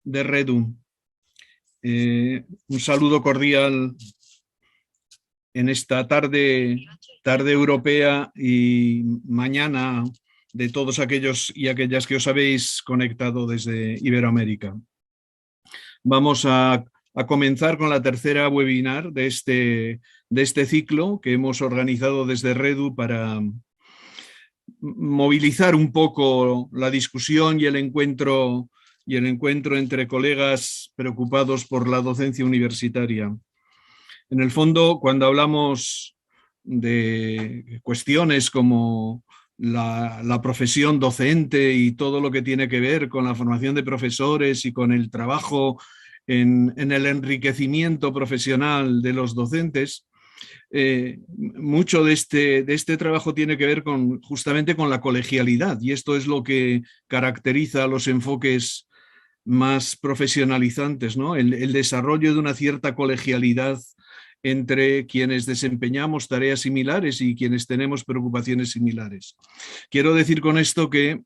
de Redu. Un saludo cordial en esta tarde europea y mañana de todos aquellos y aquellas que os habéis conectado desde Iberoamérica. Vamos a comenzar con la tercera webinar de este ciclo que hemos organizado desde Redu para movilizar un poco la discusión y el encuentro entre colegas preocupados por la docencia universitaria. En el fondo, cuando hablamos de cuestiones como la profesión docente y todo lo que tiene que ver con la formación de profesores y con el trabajo en el enriquecimiento profesional de los docentes, mucho de este trabajo tiene que ver justamente con la colegialidad, y esto es lo que caracteriza a los enfoques más profesionalizantes, ¿no? El desarrollo de una cierta colegialidad entre quienes desempeñamos tareas similares y quienes tenemos preocupaciones similares. Quiero decir con esto que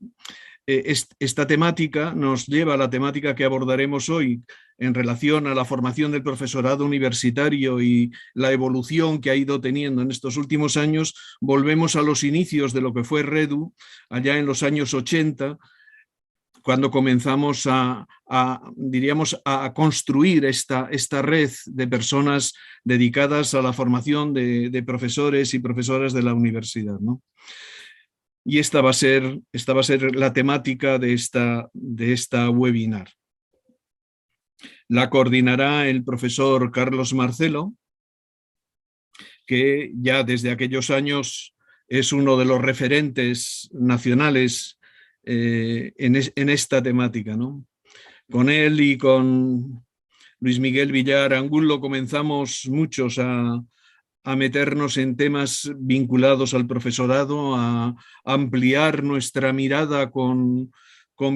esta temática nos lleva a la temática que abordaremos hoy en relación a la formación del profesorado universitario y la evolución que ha ido teniendo en estos últimos años. Volvemos a los inicios de lo que fue Redu, allá en los años 80, cuando comenzamos diríamos, a construir esta red de personas dedicadas a la formación de profesores y profesoras de la universidad, ¿no? Y esta va a ser la temática de esta webinar. La coordinará el profesor Carlos Marcelo, que ya desde aquellos años es uno de los referentes nacionales en esta temática, ¿no? Con él y con Luis Miguel Villar Angulo comenzamos muchos a meternos en temas vinculados al profesorado, a ampliar nuestra mirada con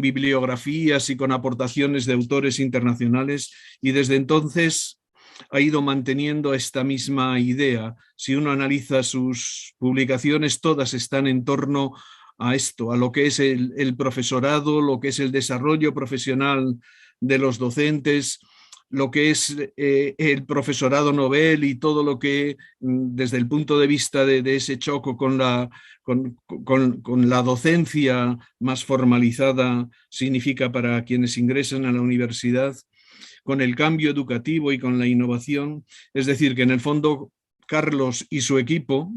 bibliografías y con aportaciones de autores internacionales, y desde entonces ha ido manteniendo esta misma idea. Si uno analiza sus publicaciones, todas están en torno a esto, a lo que es el profesorado, lo que es el desarrollo profesional de los docentes, lo que es el profesorado novel y todo lo que desde el punto de vista de ese choque con la docencia más formalizada significa para quienes ingresan a la universidad, con el cambio educativo y con la innovación. Es decir, que en el fondo Carlos y su equipo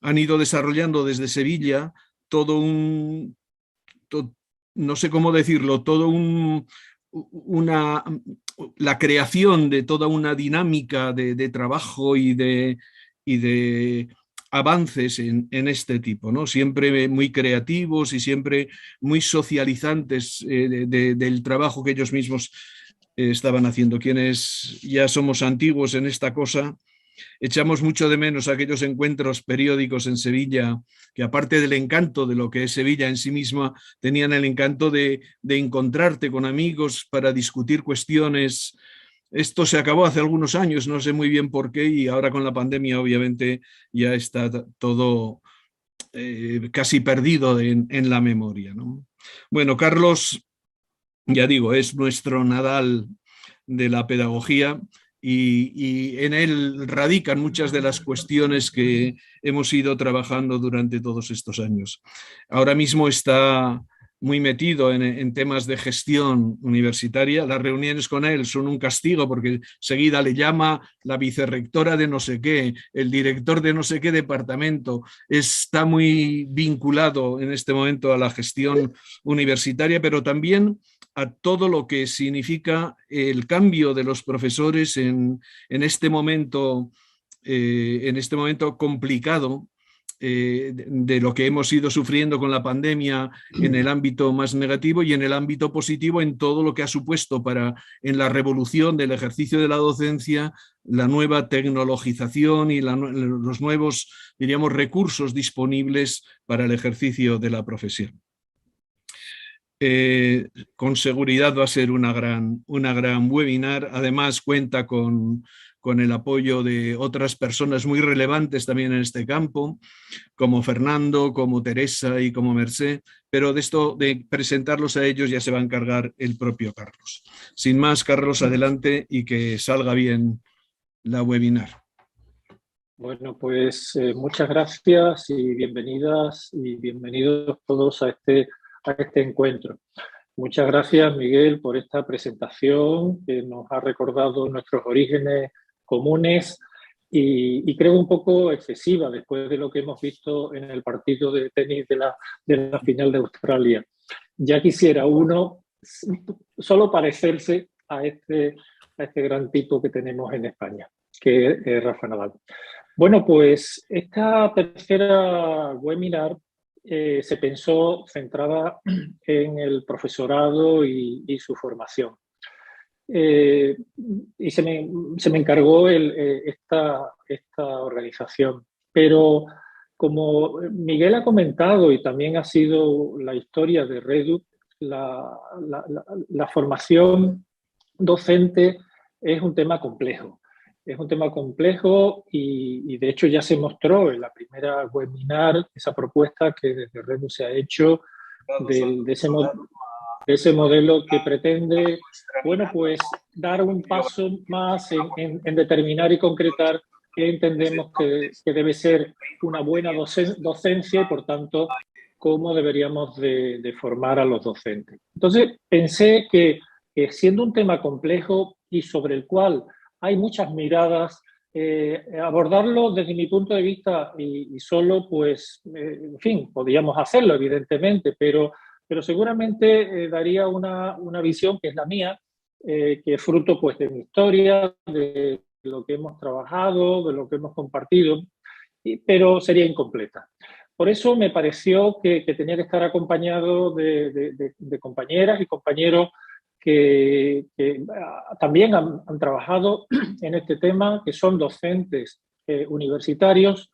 han ido desarrollando desde Sevilla no sé cómo decirlo, la creación de toda una dinámica de trabajo y de avances en este tipo, ¿no? Siempre muy creativos y siempre muy socializantes del trabajo que ellos mismos estaban haciendo. Quienes ya somos antiguos en esta cosa, echamos mucho de menos aquellos encuentros periódicos en Sevilla, que aparte del encanto de lo que es Sevilla en sí misma, tenían el encanto de encontrarte con amigos para discutir cuestiones. Esto se acabó hace algunos años, no sé muy bien por qué, y ahora con la pandemia obviamente ya está todo casi perdido en la memoria, ¿no? Bueno, Carlos, ya digo, es nuestro Nadal de la pedagogía, y en él radican muchas de las cuestiones que hemos ido trabajando durante todos estos años. Ahora mismo está muy metido en temas de gestión universitaria. Las reuniones con él son un castigo porque seguida le llama la vicerrectora de no sé qué, el director de no sé qué departamento. Está muy vinculado en este momento a la gestión universitaria, pero también a todo lo que significa el cambio de los profesores en este momento complicado de lo que hemos ido sufriendo con la pandemia en el ámbito más negativo, y en el ámbito positivo en todo lo que ha supuesto en la revolución del ejercicio de la docencia, la nueva tecnologización y los nuevos, diríamos, recursos disponibles para el ejercicio de la profesión. Con seguridad va a ser una gran webinar. Además cuenta con con el apoyo de otras personas muy relevantes también en este campo, como Fernando, como Teresa y como Mercé, pero de esto de presentarlos a ellos ya se va a encargar el propio Carlos. Sin más, Carlos, adelante y que salga bien la webinar. Bueno, pues muchas gracias y bienvenidas y bienvenidos todos a este encuentro. Muchas gracias, Miguel, por esta presentación que nos ha recordado nuestros orígenes comunes y creo un poco excesiva después de lo que hemos visto en el partido de tenis de la final de Australia. Ya quisiera uno solo parecerse a este gran tipo que tenemos en España, que es Rafa Nadal. Bueno, pues esta tercera webinar se pensó centrada en el profesorado y su formación. Y se me encargó esta organización. Pero como Miguel ha comentado y también ha sido la historia de Reduc, la formación docente es un tema complejo. Es un tema complejo y de hecho ya se mostró en la primera webinar esa propuesta que desde Reduc se ha hecho de ese modelo que pretende, bueno, pues dar un paso más en determinar y concretar qué entendemos que debe ser una buena docencia y, por tanto, cómo deberíamos de formar a los docentes. Entonces, pensé que siendo un tema complejo y sobre el cual hay muchas miradas, abordarlo desde mi punto de vista y solo, pues, en fin, podríamos hacerlo, evidentemente, pero seguramente daría una visión que es la mía, que es fruto, pues, de mi historia, de lo que hemos trabajado, de lo que hemos compartido, pero sería incompleta. Por eso me pareció que tenía que estar acompañado de compañeras y compañeros que también han trabajado en este tema, que son docentes universitarios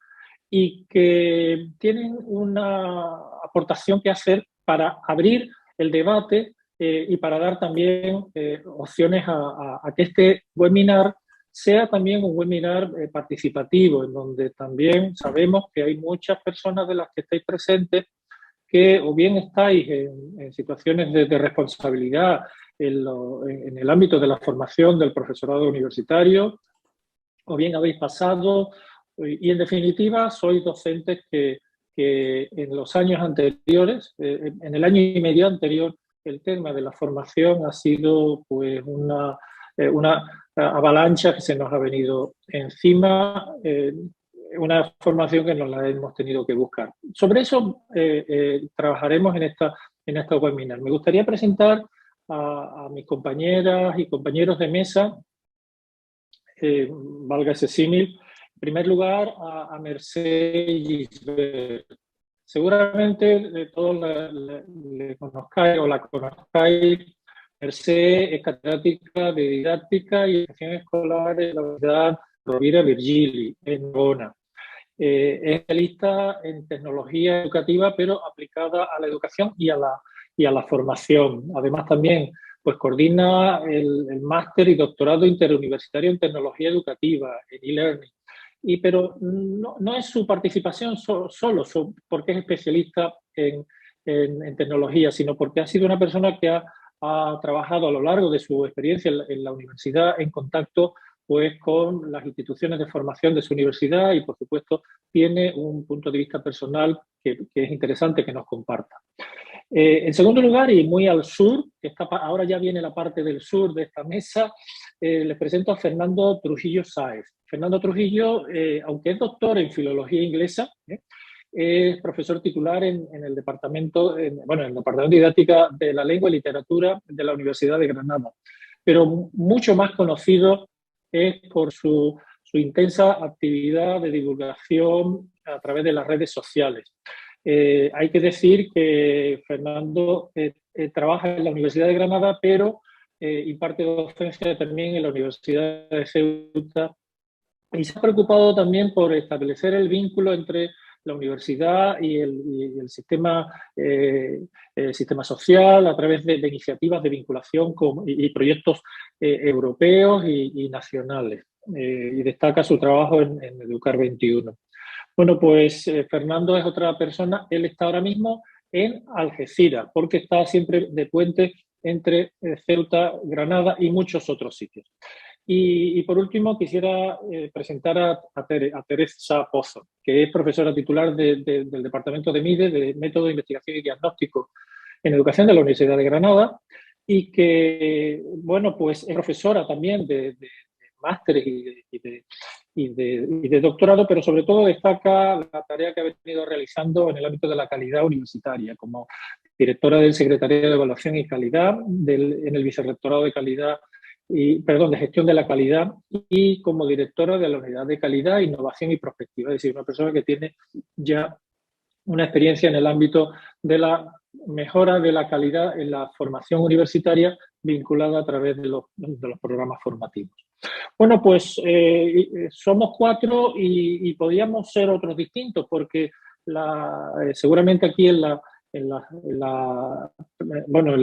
y que tienen una aportación que hacer para abrir el debate y para dar también opciones a que este webinar sea también un webinar participativo, en donde también sabemos que hay muchas personas de las que estáis presentes que o bien estáis en situaciones de responsabilidad en el ámbito de la formación del profesorado universitario, o bien habéis pasado, y en definitiva sois docentes que en los años anteriores, en el año y medio anterior, el tema de la formación ha sido pues una avalancha que se nos ha venido encima, una formación que nos la hemos tenido que buscar. Sobre eso trabajaremos en esta webinar. Me gustaría presentar a mis compañeras y compañeros de mesa, valga ese símil. En primer lugar, a Mercé Gisbert. Seguramente todos le conozcáis o la conozcáis. Mercé es catedrática de didáctica y educación escolar en la Universidad Rovira Virgili, en Bona. Es especialista en tecnología educativa, pero aplicada a la educación y a la formación. Además, también pues coordina el máster y doctorado interuniversitario en tecnología educativa, en e-learning. Pero no es su participación solo porque es especialista en tecnología, sino porque ha sido una persona que ha trabajado a lo largo de su experiencia en la universidad en contacto pues con las instituciones de formación de su universidad y, por supuesto, tiene un punto de vista personal que es interesante que nos comparta. En segundo lugar, y muy al sur, ahora ya viene la parte del sur de esta mesa, les presento a Fernando Trujillo Sáez. Fernando Trujillo, aunque es doctor en filología inglesa, es profesor titular en el departamento de didáctica de la lengua y literatura de la Universidad de Granada, pero mucho más conocido es por su intensa actividad de divulgación a través de las redes sociales. Hay que decir que Fernando trabaja en la Universidad de Granada, pero imparte docencia también en la Universidad de Ceuta y se ha preocupado también por establecer el vínculo entre la universidad y el sistema social a través de iniciativas de vinculación y proyectos europeos y nacionales. y destaca su trabajo en Educar 21. Bueno, pues Fernando es otra persona, él está ahora mismo en Algeciras, porque está siempre de puente entre Ceuta, Granada y muchos otros sitios. Y por último, quisiera presentar a Teresa Pozo, que es profesora titular del Departamento de MIDE, de Método de Investigación y Diagnóstico en Educación de la Universidad de Granada, y que, bueno, pues es profesora también de másteres y de doctorado, pero sobre todo destaca la tarea que ha venido realizando en el ámbito de la calidad universitaria, como directora del Secretariado de Evaluación y Calidad, en el Vicerrectorado de Calidad de Gestión de la Calidad, y como directora de la Unidad de Calidad, Innovación y Prospectiva. Es decir, una persona que tiene ya una experiencia en el ámbito de la mejora de la calidad en la formación universitaria vinculada a través de los programas formativos. Bueno, pues somos 4 y podríamos ser otros distintos, porque seguramente aquí en la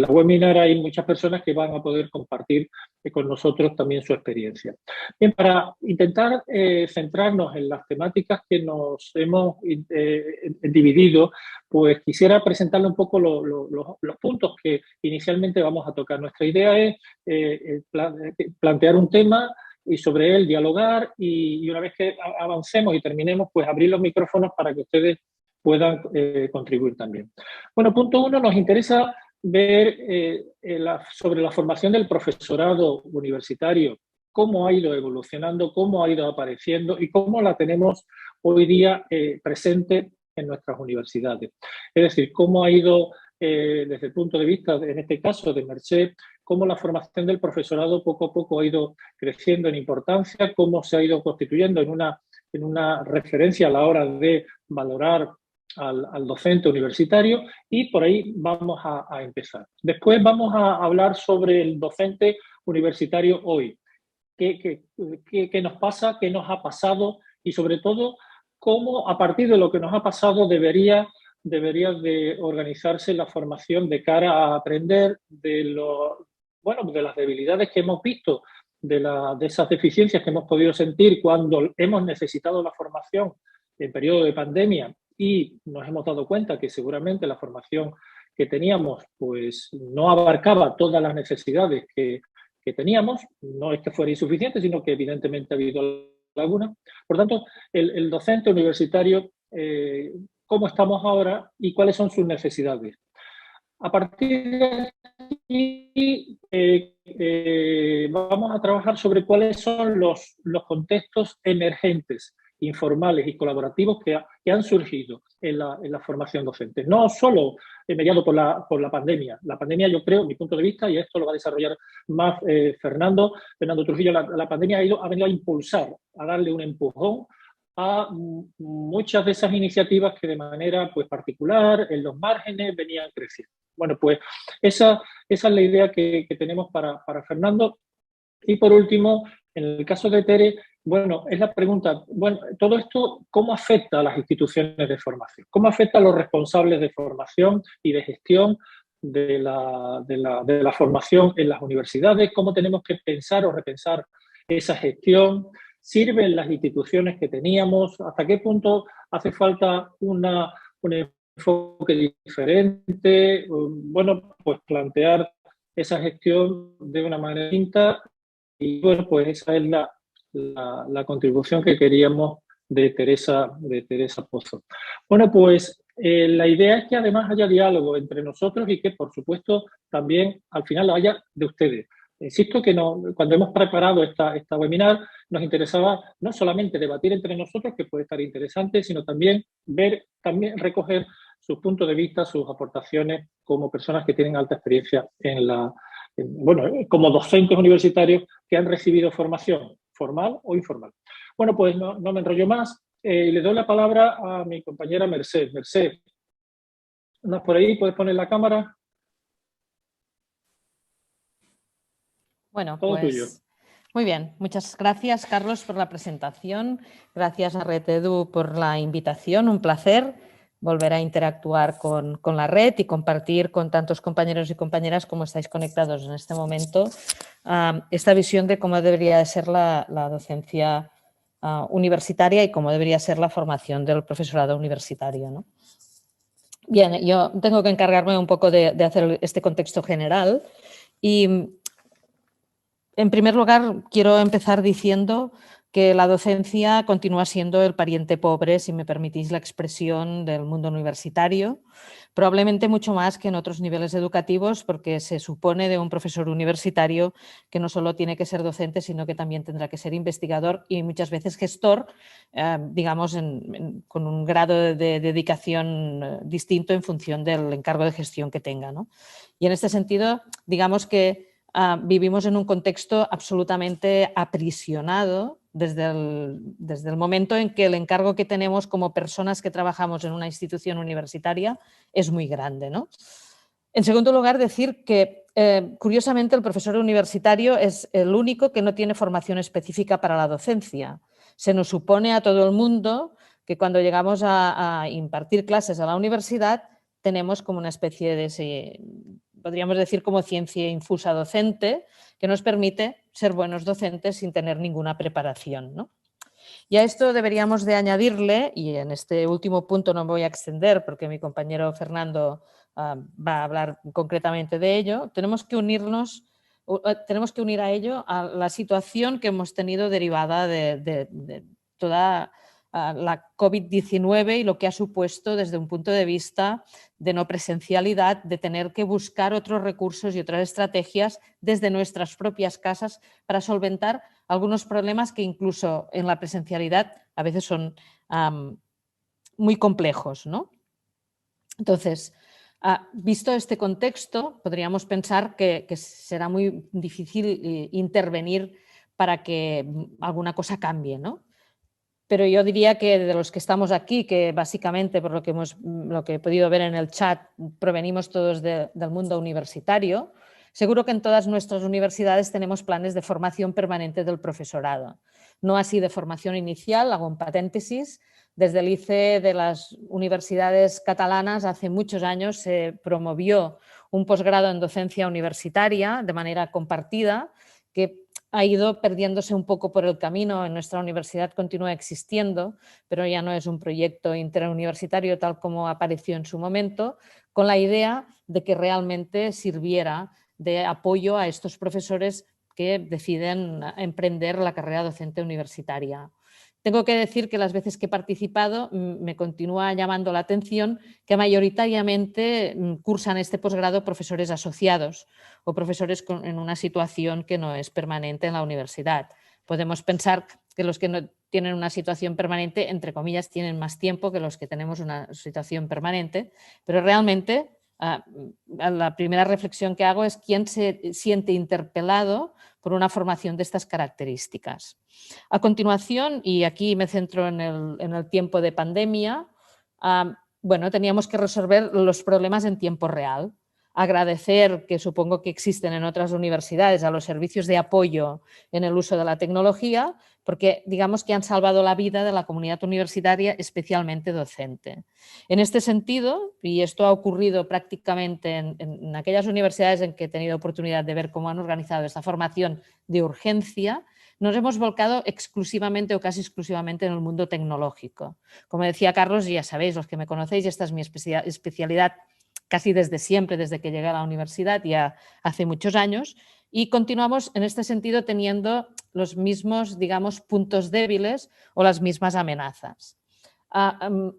webinar hay muchas personas que van a poder compartir con nosotros también su experiencia. Bien, para intentar centrarnos en las temáticas que nos hemos dividido, pues quisiera presentarle un poco los puntos que inicialmente vamos a tocar. Nuestra idea es plantear un tema y sobre él dialogar, y una vez que avancemos y terminemos, pues abrir los micrófonos para que ustedes puedan contribuir también. Bueno, punto 1, nos interesa ver sobre la formación del profesorado universitario, cómo ha ido evolucionando, cómo ha ido apareciendo y cómo la tenemos hoy día presente en nuestras universidades. Es decir, cómo ha ido, desde el punto de vista, en este caso, de Mercè, cómo la formación del profesorado poco a poco ha ido creciendo en importancia, cómo se ha ido constituyendo en una referencia a la hora de valorar al docente universitario, y por ahí vamos a empezar. Después vamos a hablar sobre el docente universitario hoy. ¿Qué nos pasa? ¿Qué nos ha pasado? Y sobre todo, cómo a partir de lo que nos ha pasado debería de organizarse la formación de cara a aprender de las debilidades que hemos visto, de esas deficiencias que hemos podido sentir cuando hemos necesitado la formación en periodo de pandemia, y nos hemos dado cuenta que seguramente la formación que teníamos pues no abarcaba todas las necesidades que teníamos. No es que fuera insuficiente, sino que evidentemente ha habido lagunas. Por tanto, el docente universitario, cómo estamos ahora y cuáles son sus necesidades. A partir de aquí vamos a trabajar sobre cuáles son los contextos emergentes, informales y colaborativos que han surgido en la formación docente. No solo mediado por la pandemia. La pandemia, yo creo, mi punto de vista, y esto lo va a desarrollar más Fernando Trujillo, la pandemia ha venido a impulsar, a darle un empujón a muchas de esas iniciativas que de manera pues, particular, en los márgenes, venían creciendo. Bueno, pues esa es la idea que tenemos para Fernando. Y por último, en el caso de Tere, bueno, es la pregunta, bueno, todo esto, ¿cómo afecta a las instituciones de formación? ¿Cómo afecta a los responsables de formación y de gestión de la formación en las universidades? ¿Cómo tenemos que pensar o repensar esa gestión? ¿Sirven las instituciones que teníamos? ¿Hasta qué punto hace falta un enfoque diferente? Bueno, pues plantear esa gestión de una manera distinta. Y bueno, pues esa es la contribución que queríamos de Teresa Pozo. Bueno, pues la idea es que además haya diálogo entre nosotros y que, por supuesto, también al final haya de ustedes. Insisto que cuando hemos preparado esta webinar, nos interesaba no solamente debatir entre nosotros, que puede estar interesante, sino también recoger sus puntos de vista, sus aportaciones como personas que tienen alta experiencia como docentes universitarios que han recibido formación formal o informal. Bueno, pues no me enrollo más. Le doy la palabra a mi compañera Mercè. Mercè, ¿andas por ahí? ¿Puedes poner la cámara? Bueno, todo pues tuyo. Muy bien. Muchas gracias, Carlos, por la presentación. Gracias a RedEdu por la invitación. Un placer volver a interactuar con la red y compartir con tantos compañeros y compañeras como estáis conectados en este momento esta visión de cómo debería de ser la docencia universitaria y cómo debería ser la formación del profesorado universitario, ¿no? Bien, yo tengo que encargarme un poco de hacer este contexto general y, en primer lugar, quiero empezar diciendo que la docencia continúa siendo el pariente pobre, si me permitís la expresión, del mundo universitario, probablemente mucho más que en otros niveles educativos, porque se supone de un profesor universitario que no solo tiene que ser docente, sino que también tendrá que ser investigador y muchas veces gestor, digamos, con un grado de dedicación distinto en función del encargo de gestión que tenga, ¿no? Y en este sentido, digamos que vivimos en un contexto absolutamente aprisionado desde el momento en que el encargo que tenemos como personas que trabajamos en una institución universitaria es muy grande, ¿no? En segundo lugar, decir que, curiosamente, el profesor universitario es el único que no tiene formación específica para la docencia. Se nos supone a todo el mundo que cuando llegamos a impartir clases a la universidad tenemos como una especie de, podríamos decir, como ciencia infusa docente, que nos permite ser buenos docentes sin tener ninguna preparación, ¿no? Y a esto deberíamos de añadirle, y en este último punto no me voy a extender porque mi compañero Fernando va a hablar concretamente de ello, tenemos que unir a ello a la situación que hemos tenido derivada de toda la COVID-19 y lo que ha supuesto desde un punto de vista de no presencialidad, de tener que buscar otros recursos y otras estrategias desde nuestras propias casas para solventar algunos problemas que incluso en la presencialidad a veces son muy complejos, ¿no? Entonces, visto este contexto, podríamos pensar que será muy difícil intervenir para que alguna cosa cambie, ¿no? Pero yo diría que de los que estamos aquí, que básicamente por lo que he podido ver en el chat, provenimos todos del mundo universitario, seguro que en todas nuestras universidades tenemos planes de formación permanente del profesorado. No así de formación inicial, hago un paréntesis. Desde el ICE de las universidades catalanas hace muchos años se promovió un posgrado en docencia universitaria de manera compartida que ha ido perdiéndose un poco por el camino. En nuestra universidad continúa existiendo, pero ya no es un proyecto interuniversitario tal como apareció en su momento, con la idea de que realmente sirviera de apoyo a estos profesores que deciden emprender la carrera docente universitaria. Tengo que decir que las veces que he participado me continúa llamando la atención que mayoritariamente cursan este posgrado profesores asociados o profesores en una situación que no es permanente en la universidad. Podemos pensar que los que no tienen una situación permanente, entre comillas, tienen más tiempo que los que tenemos una situación permanente, pero realmente la primera reflexión que hago es quién se siente interpelado por una formación de estas características. A continuación, y aquí me centro en el tiempo de pandemia, bueno, teníamos que resolver los problemas en tiempo real. Agradecer, que supongo que existen en otras universidades, a los servicios de apoyo en el uso de la tecnología, porque digamos que han salvado la vida de la comunidad universitaria, especialmente docente. En este sentido, y esto ha ocurrido prácticamente en aquellas universidades en que he tenido oportunidad de ver cómo han organizado esta formación de urgencia, nos hemos volcado exclusivamente o casi exclusivamente en el mundo tecnológico. Como decía Carlos, ya sabéis, los que me conocéis, esta es mi especialidad casi desde siempre, desde que llegué a la universidad, ya hace muchos años, y continuamos en este sentido teniendo los mismos, digamos, puntos débiles o las mismas amenazas.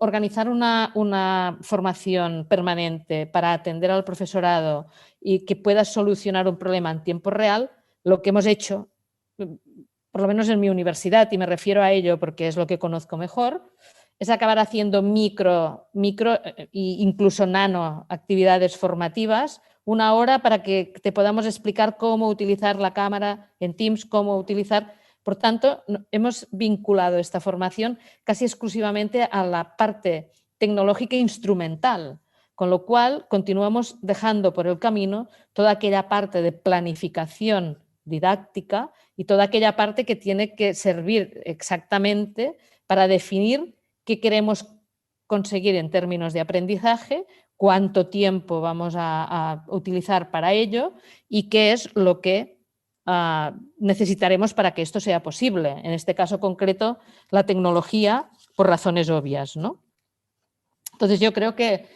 Organizar una formación permanente para atender al profesorado y que pueda solucionar un problema en tiempo real, lo que hemos hecho, por lo menos en mi universidad, y me refiero a ello porque es lo que conozco mejor, es acabar haciendo micro e incluso nano actividades formativas, una hora para que te podamos explicar cómo utilizar la cámara en Teams, cómo utilizar. Por tanto, hemos vinculado esta formación casi exclusivamente a la parte tecnológica e instrumental, con lo cual continuamos dejando por el camino toda aquella parte de planificación didáctica y toda aquella parte que tiene que servir exactamente para definir qué queremos conseguir en términos de aprendizaje, cuánto tiempo vamos a utilizar para ello y qué es lo que necesitaremos para que esto sea posible. En este caso concreto, la tecnología, por razones obvias, ¿no? Entonces yo creo que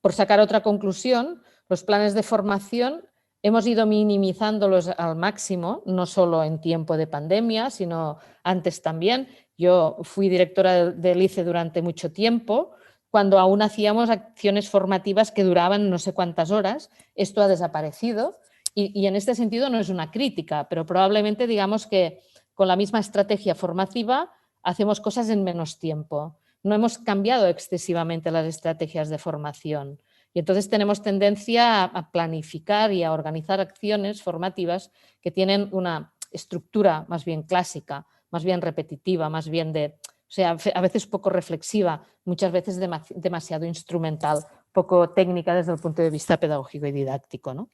por sacar otra conclusión, los planes de formación hemos ido minimizándolos al máximo, no solo en tiempo de pandemia, sino antes también. Yo fui directora del ICE durante mucho tiempo, cuando aún hacíamos acciones formativas que duraban no sé cuántas horas. Esto ha desaparecido y en este sentido no es una crítica, pero probablemente digamos que con la misma estrategia formativa hacemos cosas en menos tiempo. No hemos cambiado excesivamente las estrategias de formación. Y entonces tenemos tendencia a planificar y a organizar acciones formativas que tienen una estructura más bien clásica, más bien repetitiva, más bien a veces poco reflexiva, muchas veces demasiado instrumental, poco técnica desde el punto de vista pedagógico y didáctico, ¿no?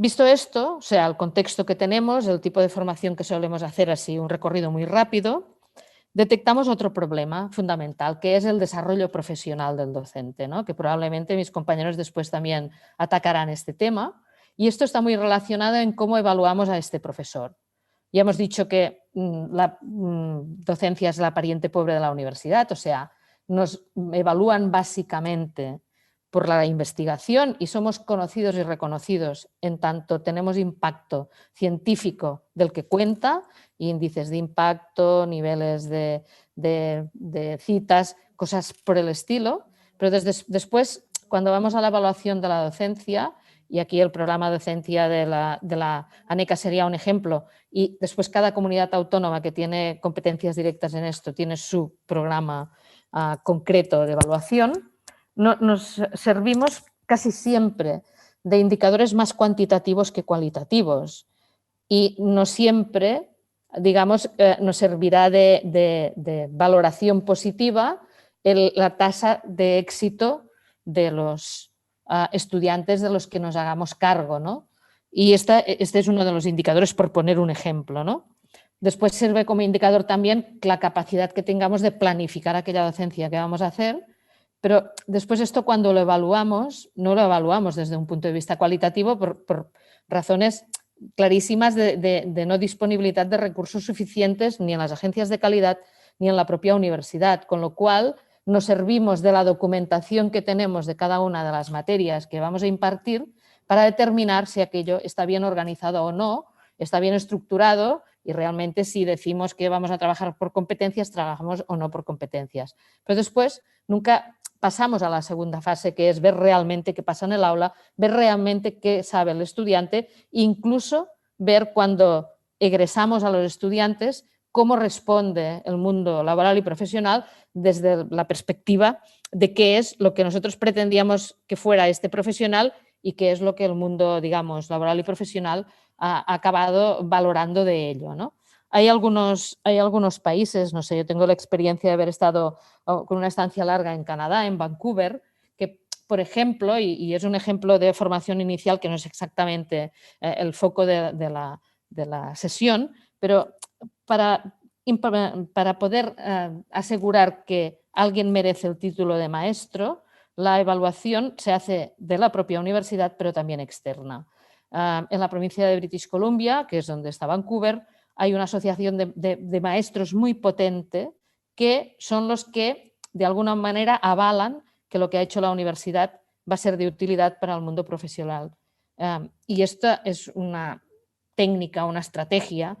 Visto esto, el contexto que tenemos, el tipo de formación que solemos hacer, así un recorrido muy rápido, detectamos otro problema fundamental, que es el desarrollo profesional del docente, ¿no? Que probablemente mis compañeros después también atacarán este tema. Y esto está muy relacionado en cómo evaluamos a este profesor. Ya hemos dicho que la docencia es la pariente pobre de la universidad, o sea, nos evalúan básicamente por la investigación y somos conocidos y reconocidos en tanto tenemos impacto científico del que cuenta, índices de impacto, niveles de citas, cosas por el estilo, pero después cuando vamos a la evaluación de la docencia, y aquí el programa de docencia de la ANECA sería un ejemplo, y después cada comunidad autónoma que tiene competencias directas en esto tiene su programa concreto de evaluación, nos servimos casi siempre de indicadores más cuantitativos que cualitativos y no siempre, digamos, nos servirá de valoración positiva la tasa de éxito de los estudiantes de los que nos hagamos cargo, ¿no? Y este es uno de los indicadores, por poner un ejemplo, ¿no? Después sirve como indicador también la capacidad que tengamos de planificar aquella docencia que vamos a hacer, pero después esto cuando lo evaluamos, no lo evaluamos desde un punto de vista cualitativo por razones clarísimas de no disponibilidad de recursos suficientes ni en las agencias de calidad ni en la propia universidad, con lo cual nos servimos de la documentación que tenemos de cada una de las materias que vamos a impartir para determinar si aquello está bien organizado o no, está bien estructurado y realmente si decimos que vamos a trabajar por competencias, trabajamos o no por competencias. Pero después nunca pasamos a la segunda fase, que es ver realmente qué pasa en el aula, ver realmente qué sabe el estudiante, incluso ver cuando egresamos a los estudiantes cómo responde el mundo laboral y profesional desde la perspectiva de qué es lo que nosotros pretendíamos que fuera este profesional y qué es lo que el mundo, digamos, laboral y profesional ha acabado valorando de ello, ¿no? Hay algunos países, no sé, yo tengo la experiencia de haber estado con una estancia larga en Canadá, en Vancouver, que, por ejemplo, y es un ejemplo de formación inicial que no es exactamente el foco de la sesión, pero para poder asegurar que alguien merece el título de maestro, la evaluación se hace de la propia universidad, pero también externa. En la provincia de British Columbia, que es donde está Vancouver, hay una asociación de maestros muy potente que son los que de alguna manera avalan que lo que ha hecho la universidad va a ser de utilidad para el mundo profesional. Y esta es una técnica, una estrategia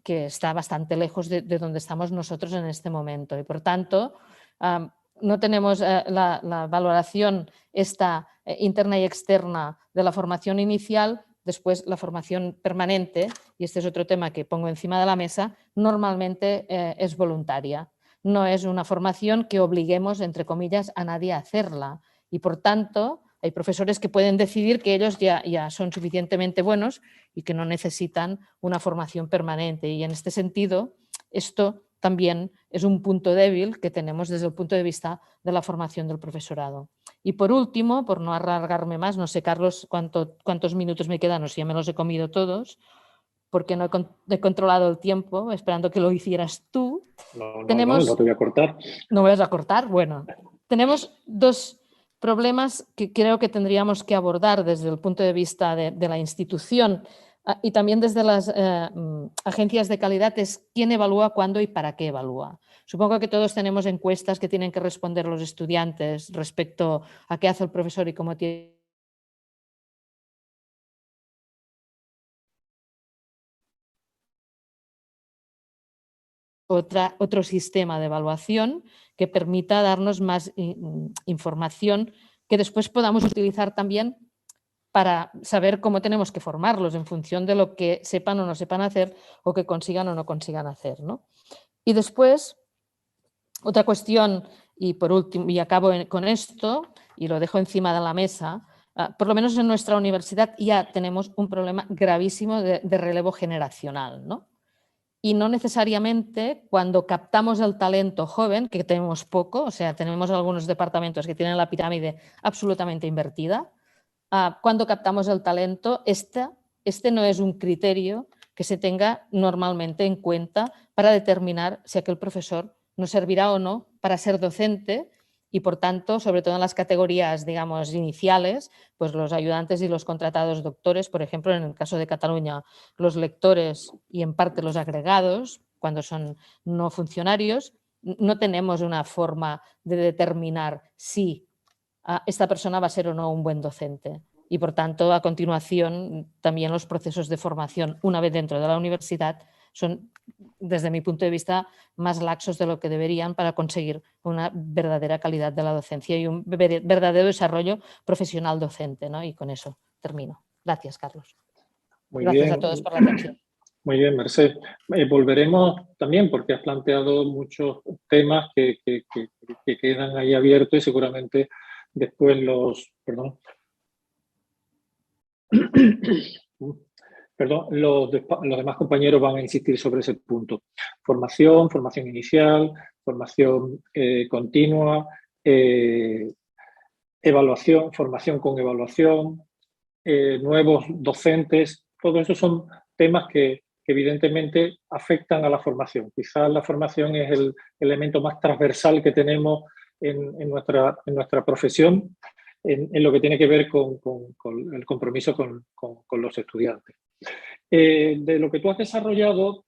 que está bastante lejos de donde estamos nosotros en este momento. Y por tanto, no tenemos la valoración esta interna y externa de la formación inicial. Después, la formación permanente, y este es otro tema que pongo encima de la mesa, normalmente es voluntaria. No es una formación que obliguemos, entre comillas, a nadie a hacerla. Y por tanto, hay profesores que pueden decidir que ellos ya son suficientemente buenos y que no necesitan una formación permanente. Y en este sentido, esto también es un punto débil que tenemos desde el punto de vista de la formación del profesorado. Y por último, por no alargarme más, no sé, Carlos, cuántos minutos me quedan o si ya me los he comido todos, porque no he controlado el tiempo, esperando que lo hicieras tú. No te voy a cortar. ¿No me vas a cortar? Bueno, tenemos dos problemas que creo que tendríamos que abordar desde el punto de vista de la institución y también desde las agencias de calidad, es quién evalúa, cuándo y para qué evalúa. Supongo que todos tenemos encuestas que tienen que responder los estudiantes respecto a qué hace el profesor y cómo tiene. Otro sistema de evaluación que permita darnos más información que después podamos utilizar también para saber cómo tenemos que formarlos en función de lo que sepan o no sepan hacer o que consigan o no consigan hacer, ¿no? Y después, otra cuestión, y por último, y acabo con esto, y lo dejo encima de la mesa, por lo menos en nuestra universidad ya tenemos un problema gravísimo de relevo generacional, ¿no? Y no necesariamente cuando captamos el talento joven, que tenemos poco, o sea, tenemos algunos departamentos que tienen la pirámide absolutamente invertida, cuando captamos el talento, este no es un criterio que se tenga normalmente en cuenta para determinar si aquel profesor nos servirá o no para ser docente y, por tanto, sobre todo en las categorías, digamos, iniciales, pues los ayudantes y los contratados doctores, por ejemplo, en el caso de Cataluña, los lectores y en parte los agregados, cuando son no funcionarios, no tenemos una forma de determinar si esta persona va a ser o no un buen docente. Y, por tanto, a continuación, también los procesos de formación, una vez dentro de la universidad, son, desde mi punto de vista, más laxos de lo que deberían para conseguir una verdadera calidad de la docencia y un verdadero desarrollo profesional docente, ¿no? Y con eso termino. Gracias, Carlos. Gracias a todos por la atención. Muy bien, Merced. Volveremos también porque has planteado muchos temas que quedan ahí abiertos y seguramente después los demás compañeros van a insistir sobre ese punto. Formación inicial, formación continua, evaluación, formación con evaluación, nuevos docentes, todo eso son temas que evidentemente afectan a la formación. Quizás la formación es el elemento más transversal que tenemos en nuestra profesión, en lo que tiene que ver con el compromiso con los estudiantes. De lo que tú has desarrollado,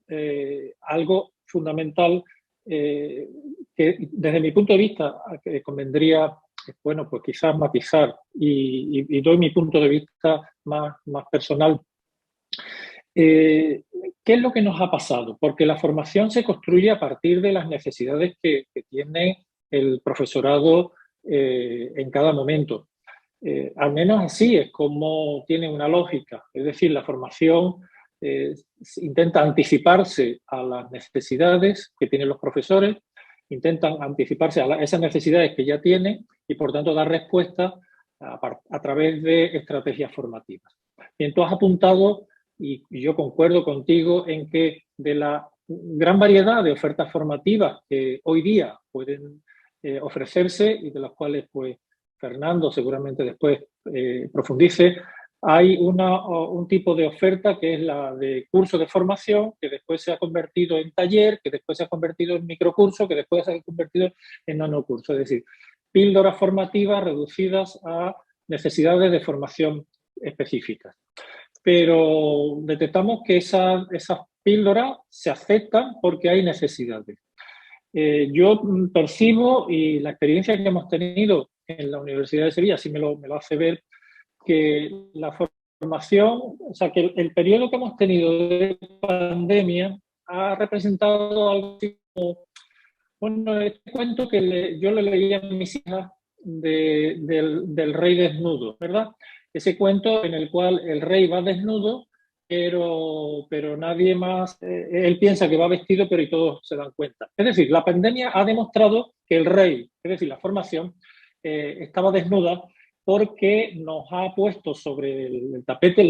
algo fundamental que desde mi punto de vista convendría, bueno, pues quizás matizar y doy mi punto de vista más personal. ¿Qué es lo que nos ha pasado? Porque la formación se construye a partir de las necesidades que tiene el profesorado en cada momento. Al menos así es como tiene una lógica. Es decir, la formación intenta anticiparse a las necesidades que tienen los profesores, intentan anticiparse a esas necesidades que ya tienen y, por tanto, dar respuesta a través de estrategias formativas. Bien, tú has apuntado, y yo concuerdo contigo, en que de la gran variedad de ofertas formativas que hoy día pueden ofrecerse y de las cuales, pues, Fernando seguramente después profundice, hay un tipo de oferta que es la de curso de formación, que después se ha convertido en taller, que después se ha convertido en microcurso, que después se ha convertido en nanocurso. Es decir, píldoras formativas reducidas a necesidades de formación específicas. Pero detectamos que esas píldoras se aceptan porque hay necesidades. Yo percibo, y la experiencia que hemos tenido en la Universidad de Sevilla sí me lo hace ver, que la formación, o sea, que el periodo que hemos tenido de pandemia ha representado algo así como, bueno, este cuento que yo le leía a mis hijas del rey desnudo, ¿verdad? Ese cuento en el cual el rey va desnudo, pero nadie más, él piensa que va vestido, pero y todos se dan cuenta. Es decir, la pandemia ha demostrado que el rey, es decir, la formación, estaba desnuda porque nos ha puesto sobre el tapete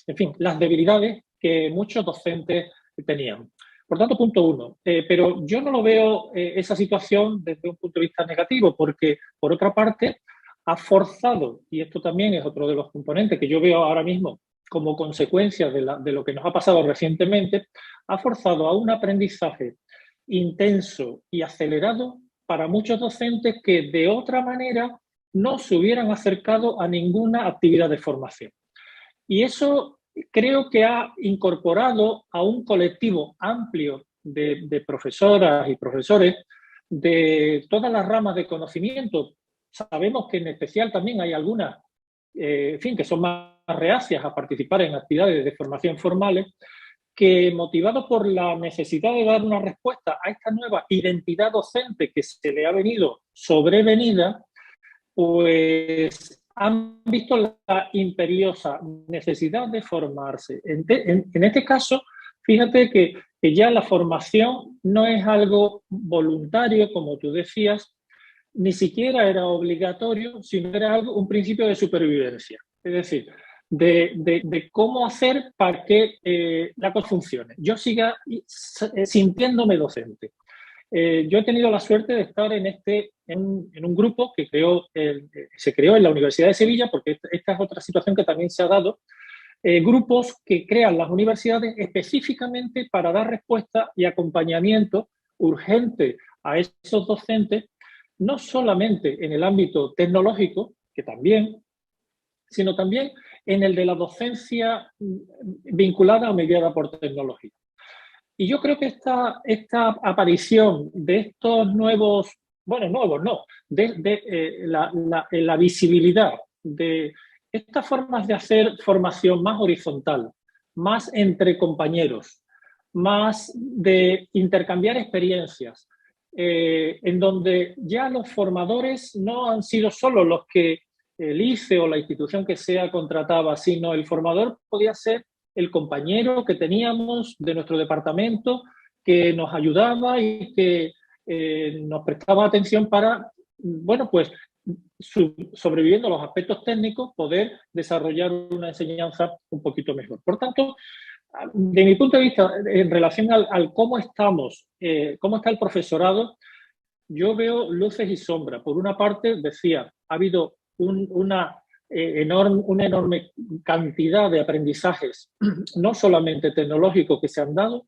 en fin, las debilidades que muchos docentes tenían. Por tanto, punto uno. Pero yo no lo veo esa situación desde un punto de vista negativo, porque, por otra parte, ha forzado, y esto también es otro de los componentes que yo veo ahora mismo como consecuencia de lo que nos ha pasado recientemente, ha forzado a un aprendizaje intenso y acelerado para muchos docentes que de otra manera no se hubieran acercado a ninguna actividad de formación. Y eso creo que ha incorporado a un colectivo amplio de profesoras y profesores de todas las ramas de conocimiento. Sabemos que en especial también hay algunas, en fin, que son más reacias a participar en actividades de formación formales, que motivados por la necesidad de dar una respuesta a esta nueva identidad docente que se le ha venido sobrevenida, pues han visto la imperiosa necesidad de formarse. En este caso, fíjate que ya la formación no es algo voluntario, como tú decías, ni siquiera era obligatorio, sino era un principio de supervivencia. Es decir, de cómo hacer para que la cosa funcione. Yo siga sintiéndome docente. Yo he tenido la suerte de estar en un grupo que se creó en la Universidad de Sevilla, porque esta es otra situación que también se ha dado, grupos que crean las universidades específicamente para dar respuesta y acompañamiento urgente a esos docentes, no solamente en el ámbito tecnológico, que también, sino también en el de la docencia vinculada o mediada por tecnología. Y yo creo que esta aparición de estos nuevos, bueno, nuevos no, la visibilidad de estas formas de hacer formación más horizontal, más entre compañeros, más de intercambiar experiencias, en donde ya los formadores no han sido solo los que el ICE o la institución que sea contrataba, sino el formador podía ser el compañero que teníamos de nuestro departamento que nos ayudaba y que nos prestaba atención para, bueno, pues sobreviviendo a los aspectos técnicos, poder desarrollar una enseñanza un poquito mejor. Por tanto, de mi punto de vista, en relación al cómo estamos, cómo está el profesorado, yo veo luces y sombras. Por una parte, decía, ha habido una enorme cantidad de aprendizajes, no solamente tecnológicos, que se han dado.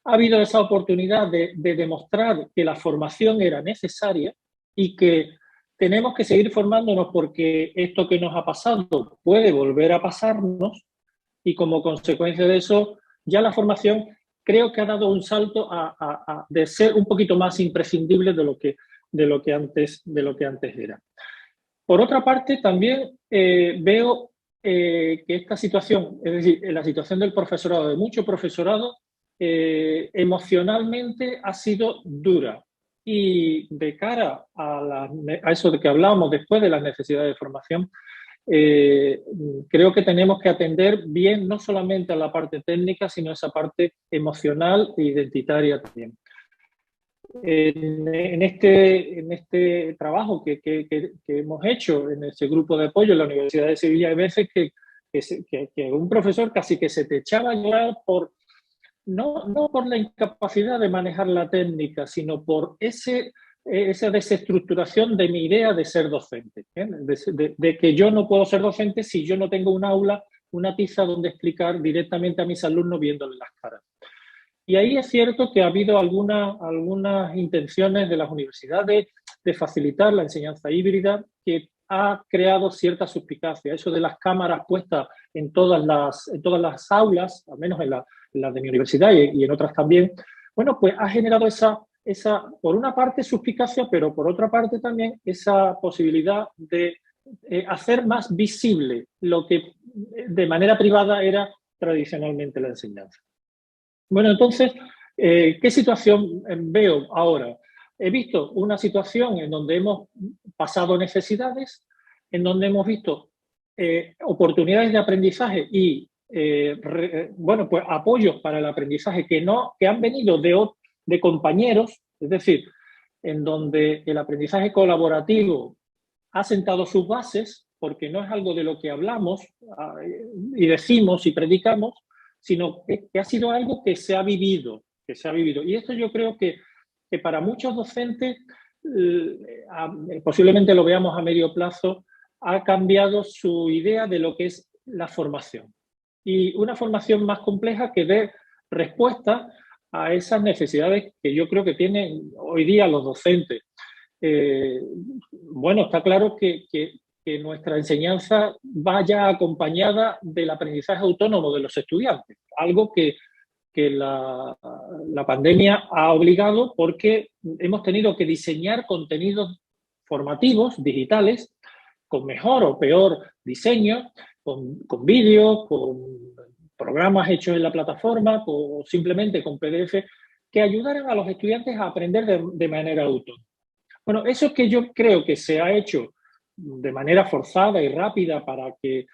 Ha habido esa oportunidad de demostrar que la formación era necesaria y que tenemos que seguir formándonos porque esto que nos ha pasado puede volver a pasarnos, y como consecuencia de eso ya la formación creo que ha dado un salto de ser un poquito más imprescindible de lo que antes era. Por otra parte, también veo que esta situación, es decir, la situación del profesorado, de mucho profesorado, emocionalmente ha sido dura. Y de cara a eso de que hablábamos después de las necesidades de formación, creo que tenemos que atender bien no solamente a la parte técnica, sino a esa parte emocional e identitaria también. En este trabajo que hemos hecho en ese grupo de apoyo en la Universidad de Sevilla, hay veces que un profesor casi que se te echaba a llorar no por la incapacidad de manejar la técnica, sino por esa desestructuración de mi idea de ser docente, de que yo no puedo ser docente si yo no tengo un aula, una tiza donde explicar directamente a mis alumnos viéndoles las caras. Y ahí es cierto que ha habido algunas intenciones de las universidades de facilitar la enseñanza híbrida que ha creado cierta suspicacia. Eso de las cámaras puestas en todas las aulas, al menos en la de mi universidad y en otras también, bueno, pues ha generado esa, por una parte, suspicacia, pero por otra parte también esa posibilidad de hacer más visible lo que de manera privada era tradicionalmente la enseñanza. Bueno, entonces, ¿qué situación veo ahora? He visto una situación en donde hemos pasado necesidades, en donde hemos visto oportunidades de aprendizaje y, bueno, pues apoyos para el aprendizaje que han venido de compañeros, es decir, en donde el aprendizaje colaborativo ha sentado sus bases, porque no es algo de lo que hablamos y decimos y predicamos, sino que ha sido algo que se ha vivido. Y esto yo creo que para muchos docentes, posiblemente lo veamos a medio plazo, ha cambiado su idea de lo que es la formación. Y una formación más compleja que dé respuesta a esas necesidades que yo creo que tienen hoy día los docentes. Bueno, está claro que nuestra enseñanza vaya acompañada del aprendizaje autónomo de los estudiantes, algo que la pandemia ha obligado porque hemos tenido que diseñar contenidos formativos, digitales, con mejor o peor diseño, con vídeos, con programas hechos en la plataforma o simplemente con PDF, que ayudaran a los estudiantes a aprender de manera autónoma. Bueno, eso que yo creo que se ha hecho de manera forzada y rápida para que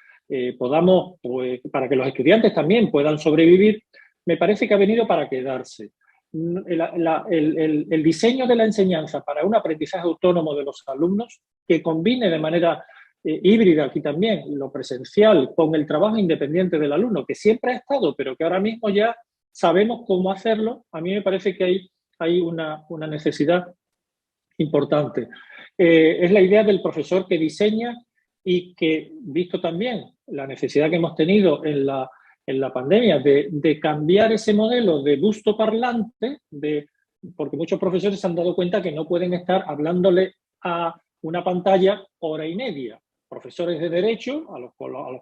podamos, pues, para que los estudiantes también puedan sobrevivir, me parece que ha venido para quedarse. El diseño de la enseñanza para un aprendizaje autónomo de los alumnos que combine de manera híbrida aquí también lo presencial con el trabajo independiente del alumno, que siempre ha estado, pero que ahora mismo ya sabemos cómo hacerlo, a mí me parece que hay una necesidad importante. Es la idea del profesor que diseña y que, visto también la necesidad que hemos tenido en la pandemia de cambiar ese modelo de busto parlante, porque muchos profesores se han dado cuenta que no pueden estar hablándole a una pantalla hora y media. Profesores de Derecho, a los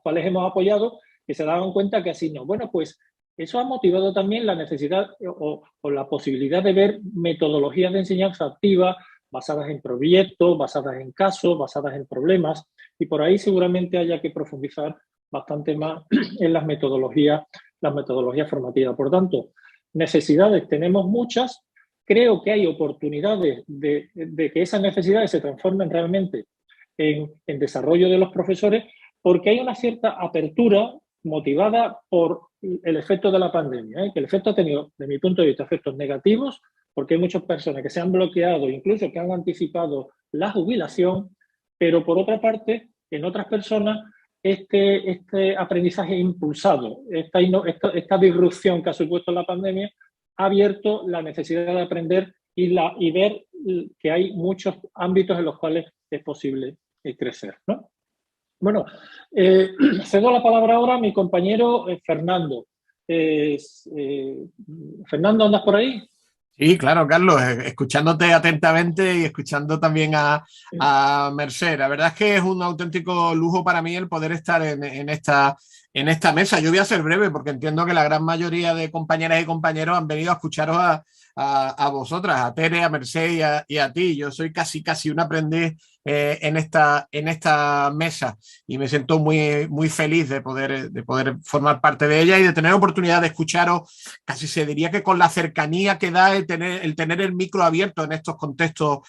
cuales hemos apoyado, que se daban cuenta que así no. Bueno, pues eso ha motivado también la necesidad o la posibilidad de ver metodologías de enseñanza activa basadas en proyectos, basadas en casos, basadas en problemas, y por ahí seguramente haya que profundizar bastante más en las metodologías formativas. Por tanto, necesidades tenemos muchas. Creo que hay oportunidades de que esas necesidades se transformen realmente en desarrollo de los profesores, porque hay una cierta apertura motivada por el efecto de la pandemia, que el efecto ha tenido, de mi punto de vista, efectos negativos, porque hay muchas personas que se han bloqueado, incluso que han anticipado la jubilación, pero por otra parte, en otras personas, este aprendizaje impulsado, esta disrupción que ha supuesto la pandemia, ha abierto la necesidad de aprender y ver que hay muchos ámbitos en los cuales es posible crecer, ¿no? Bueno, cedo la palabra ahora a mi compañero Fernando. Fernando, ¿andas por ahí? Sí, claro, Carlos, escuchándote atentamente y escuchando también a Mercè. La verdad es que es un auténtico lujo para mí el poder estar en esta mesa. Yo voy a ser breve porque entiendo que la gran mayoría de compañeras y compañeros han venido a escucharos a vosotras, a Tere, a Mercè y a ti. Yo soy casi un aprendiz en esta mesa y me siento muy feliz de poder formar parte de ella y de tener oportunidad de escucharos, casi se diría que con la cercanía que da el tener el micro abierto en estos contextos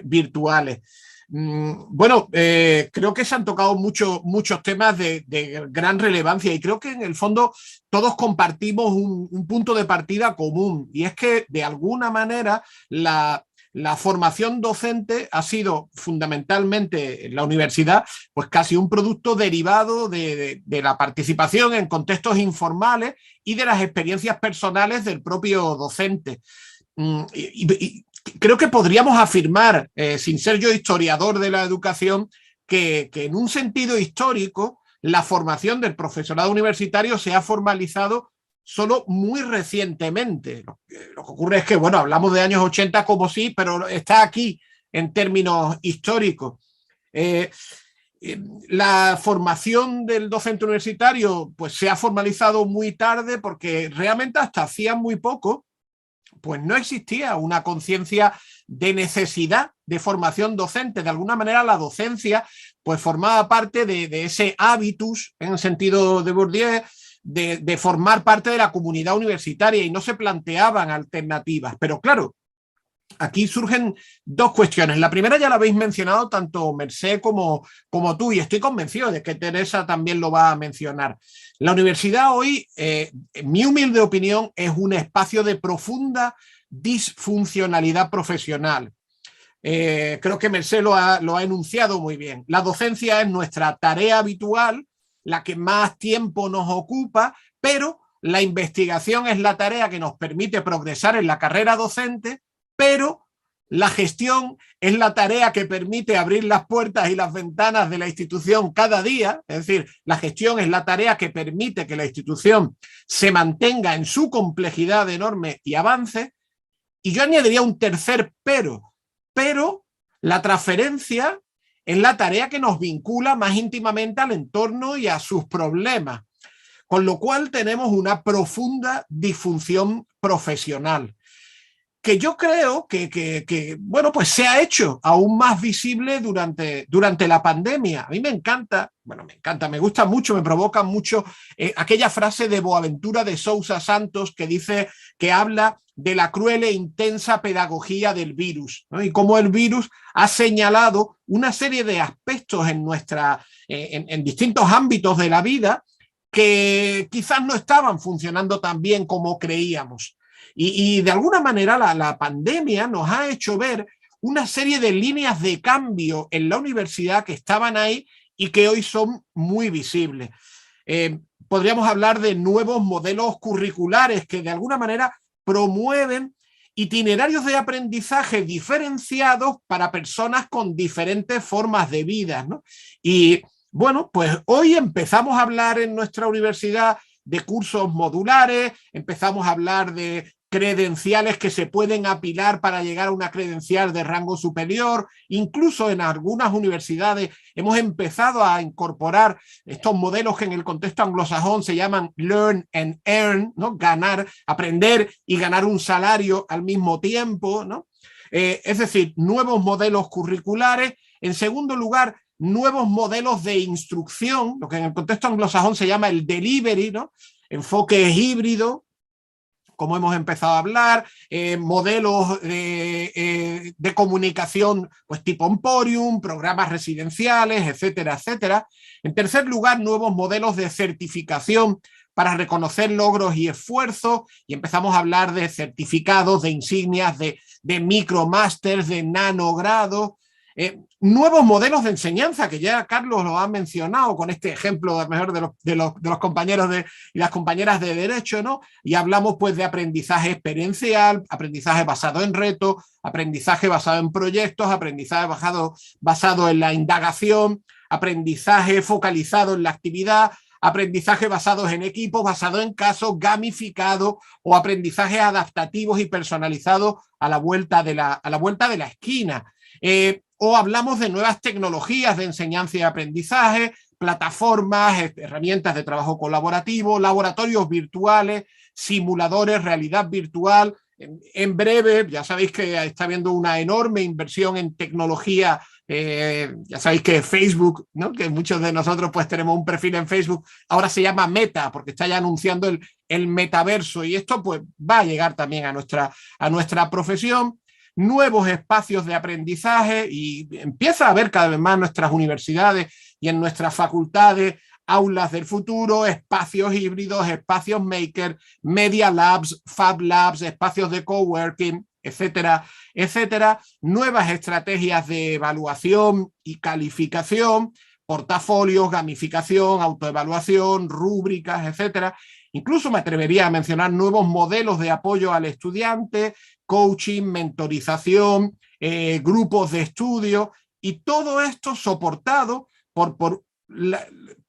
virtuales. Bueno, creo que se han tocado muchos temas de gran relevancia y creo que en el fondo todos compartimos un punto de partida común, y es que de alguna manera la formación docente ha sido fundamentalmente en la universidad pues casi un producto derivado de la participación en contextos informales y de las experiencias personales del propio docente. Y creo que podríamos afirmar, sin ser yo historiador de la educación, que en un sentido histórico la formación del profesorado universitario se ha formalizado solo muy recientemente. Lo que ocurre es que, bueno, hablamos de años 80 como sí, pero está aquí en términos históricos. La formación del docente universitario pues se ha formalizado muy tarde porque realmente hasta hacía muy poco pues no existía una conciencia de necesidad de formación docente. De alguna manera la docencia pues formaba parte de ese hábitus, en el sentido de Bourdieu, de formar parte de la comunidad universitaria, y no se planteaban alternativas. Pero claro, aquí surgen dos cuestiones. La primera ya la habéis mencionado tanto Mercè como tú, y estoy convencido de que Teresa también lo va a mencionar. La universidad hoy, en mi humilde opinión, es un espacio de profunda disfuncionalidad profesional. Creo que Mercè lo ha enunciado muy bien. La docencia es nuestra tarea habitual, la que más tiempo nos ocupa, pero la investigación es la tarea que nos permite progresar en la carrera docente, pero la gestión es la tarea que permite abrir las puertas y las ventanas de la institución cada día, es decir, la gestión es la tarea que permite que la institución se mantenga en su complejidad enorme y avance. Y yo añadiría un tercer pero la transferencia es la tarea que nos vincula más íntimamente al entorno y a sus problemas, con lo cual tenemos una profunda disfunción profesional, que yo creo que bueno, pues se ha hecho aún más visible durante la pandemia. A mí me encanta, me gusta mucho, me provoca mucho aquella frase de Boaventura de Sousa Santos que dice, que habla de la cruel e intensa pedagogía del virus, ¿no? Y cómo el virus ha señalado una serie de aspectos en distintos ámbitos de la vida que quizás no estaban funcionando tan bien como creíamos. Y de alguna manera la pandemia nos ha hecho ver una serie de líneas de cambio en la universidad que estaban ahí y que hoy son muy visibles. Podríamos hablar de nuevos modelos curriculares que de alguna manera promueven itinerarios de aprendizaje diferenciados para personas con diferentes formas de vida, ¿no? Y bueno, pues hoy empezamos a hablar en nuestra universidad de cursos modulares, empezamos a hablar de credenciales que se pueden apilar para llegar a una credencial de rango superior. Incluso en algunas universidades hemos empezado a incorporar estos modelos que en el contexto anglosajón se llaman learn and earn, ¿no? Ganar, aprender y ganar un salario al mismo tiempo, ¿no? Es decir, nuevos modelos curriculares. En segundo lugar, nuevos modelos de instrucción, lo que en el contexto anglosajón se llama el delivery, ¿no? Enfoques híbridos, como hemos empezado a hablar, modelos de comunicación pues tipo Emporium, programas residenciales, etcétera, etcétera. En tercer lugar, nuevos modelos de certificación para reconocer logros y esfuerzos, y empezamos a hablar de certificados, de insignias, de micromásters, de nanogrado. Nuevos modelos de enseñanza, que ya Carlos lo ha mencionado con este ejemplo a lo mejor de los compañeros y las compañeras de Derecho, ¿no? Y hablamos pues de aprendizaje experiencial, aprendizaje basado en retos, aprendizaje basado en proyectos, aprendizaje basado en la indagación, aprendizaje focalizado en la actividad, aprendizaje basados en equipos, basado en casos, gamificado, o aprendizaje adaptativos y personalizados a la vuelta de la esquina. O hablamos de nuevas tecnologías de enseñanza y aprendizaje, plataformas, herramientas de trabajo colaborativo, laboratorios virtuales, simuladores, realidad virtual. En breve, ya sabéis que está habiendo una enorme inversión en tecnología. Ya sabéis que Facebook, ¿no? Que muchos de nosotros pues tenemos un perfil en Facebook, ahora se llama Meta, porque está ya anunciando el metaverso, y esto pues va a llegar también a nuestra profesión. Nuevos espacios de aprendizaje, y empieza a haber cada vez más en nuestras universidades y en nuestras facultades aulas del futuro, espacios híbridos, espacios maker, media labs, fab labs, espacios de coworking, etcétera, etcétera. Nuevas estrategias de evaluación y calificación, portafolios, gamificación, autoevaluación, rúbricas, etcétera. Incluso me atrevería a mencionar nuevos modelos de apoyo al estudiante, coaching, mentorización, grupos de estudio, y todo esto soportado por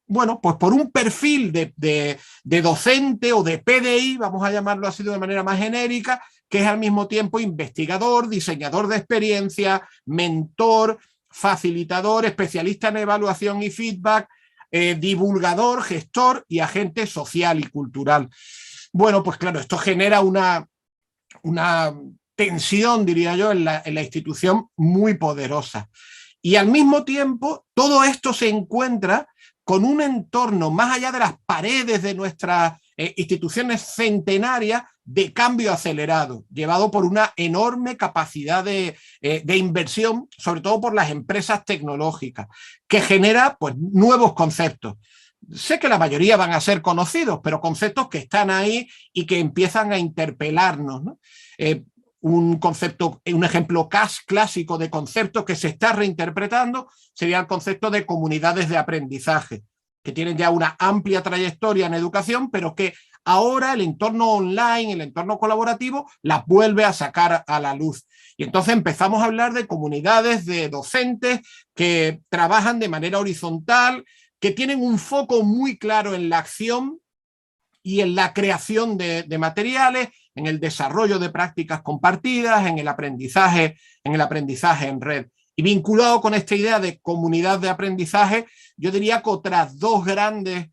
un perfil de docente o de PDI, vamos a llamarlo así de manera más genérica, que es al mismo tiempo investigador, diseñador de experiencia, mentor, facilitador, especialista en evaluación y feedback, divulgador, gestor y agente social y cultural. Bueno, pues claro, esto genera una tensión, diría yo, en la institución muy poderosa. Y al mismo tiempo, todo esto se encuentra con un entorno más allá de las paredes de nuestras instituciones centenarias de cambio acelerado, llevado por una enorme capacidad de inversión, sobre todo por las empresas tecnológicas, que genera pues, nuevos conceptos. Sé que la mayoría van a ser conocidos, pero conceptos que están ahí y que empiezan a interpelarnos, ¿no? Un ejemplo clásico de concepto que se está reinterpretando sería el concepto de comunidades de aprendizaje, que tienen ya una amplia trayectoria en educación, pero que ahora el entorno online, el entorno colaborativo, las vuelve a sacar a la luz. Y entonces empezamos a hablar de comunidades de docentes que trabajan de manera horizontal, que tienen un foco muy claro en la acción y en la creación de materiales, en el desarrollo de prácticas compartidas, en el aprendizaje en red. Y vinculado con esta idea de comunidad de aprendizaje, yo diría que otras dos grandes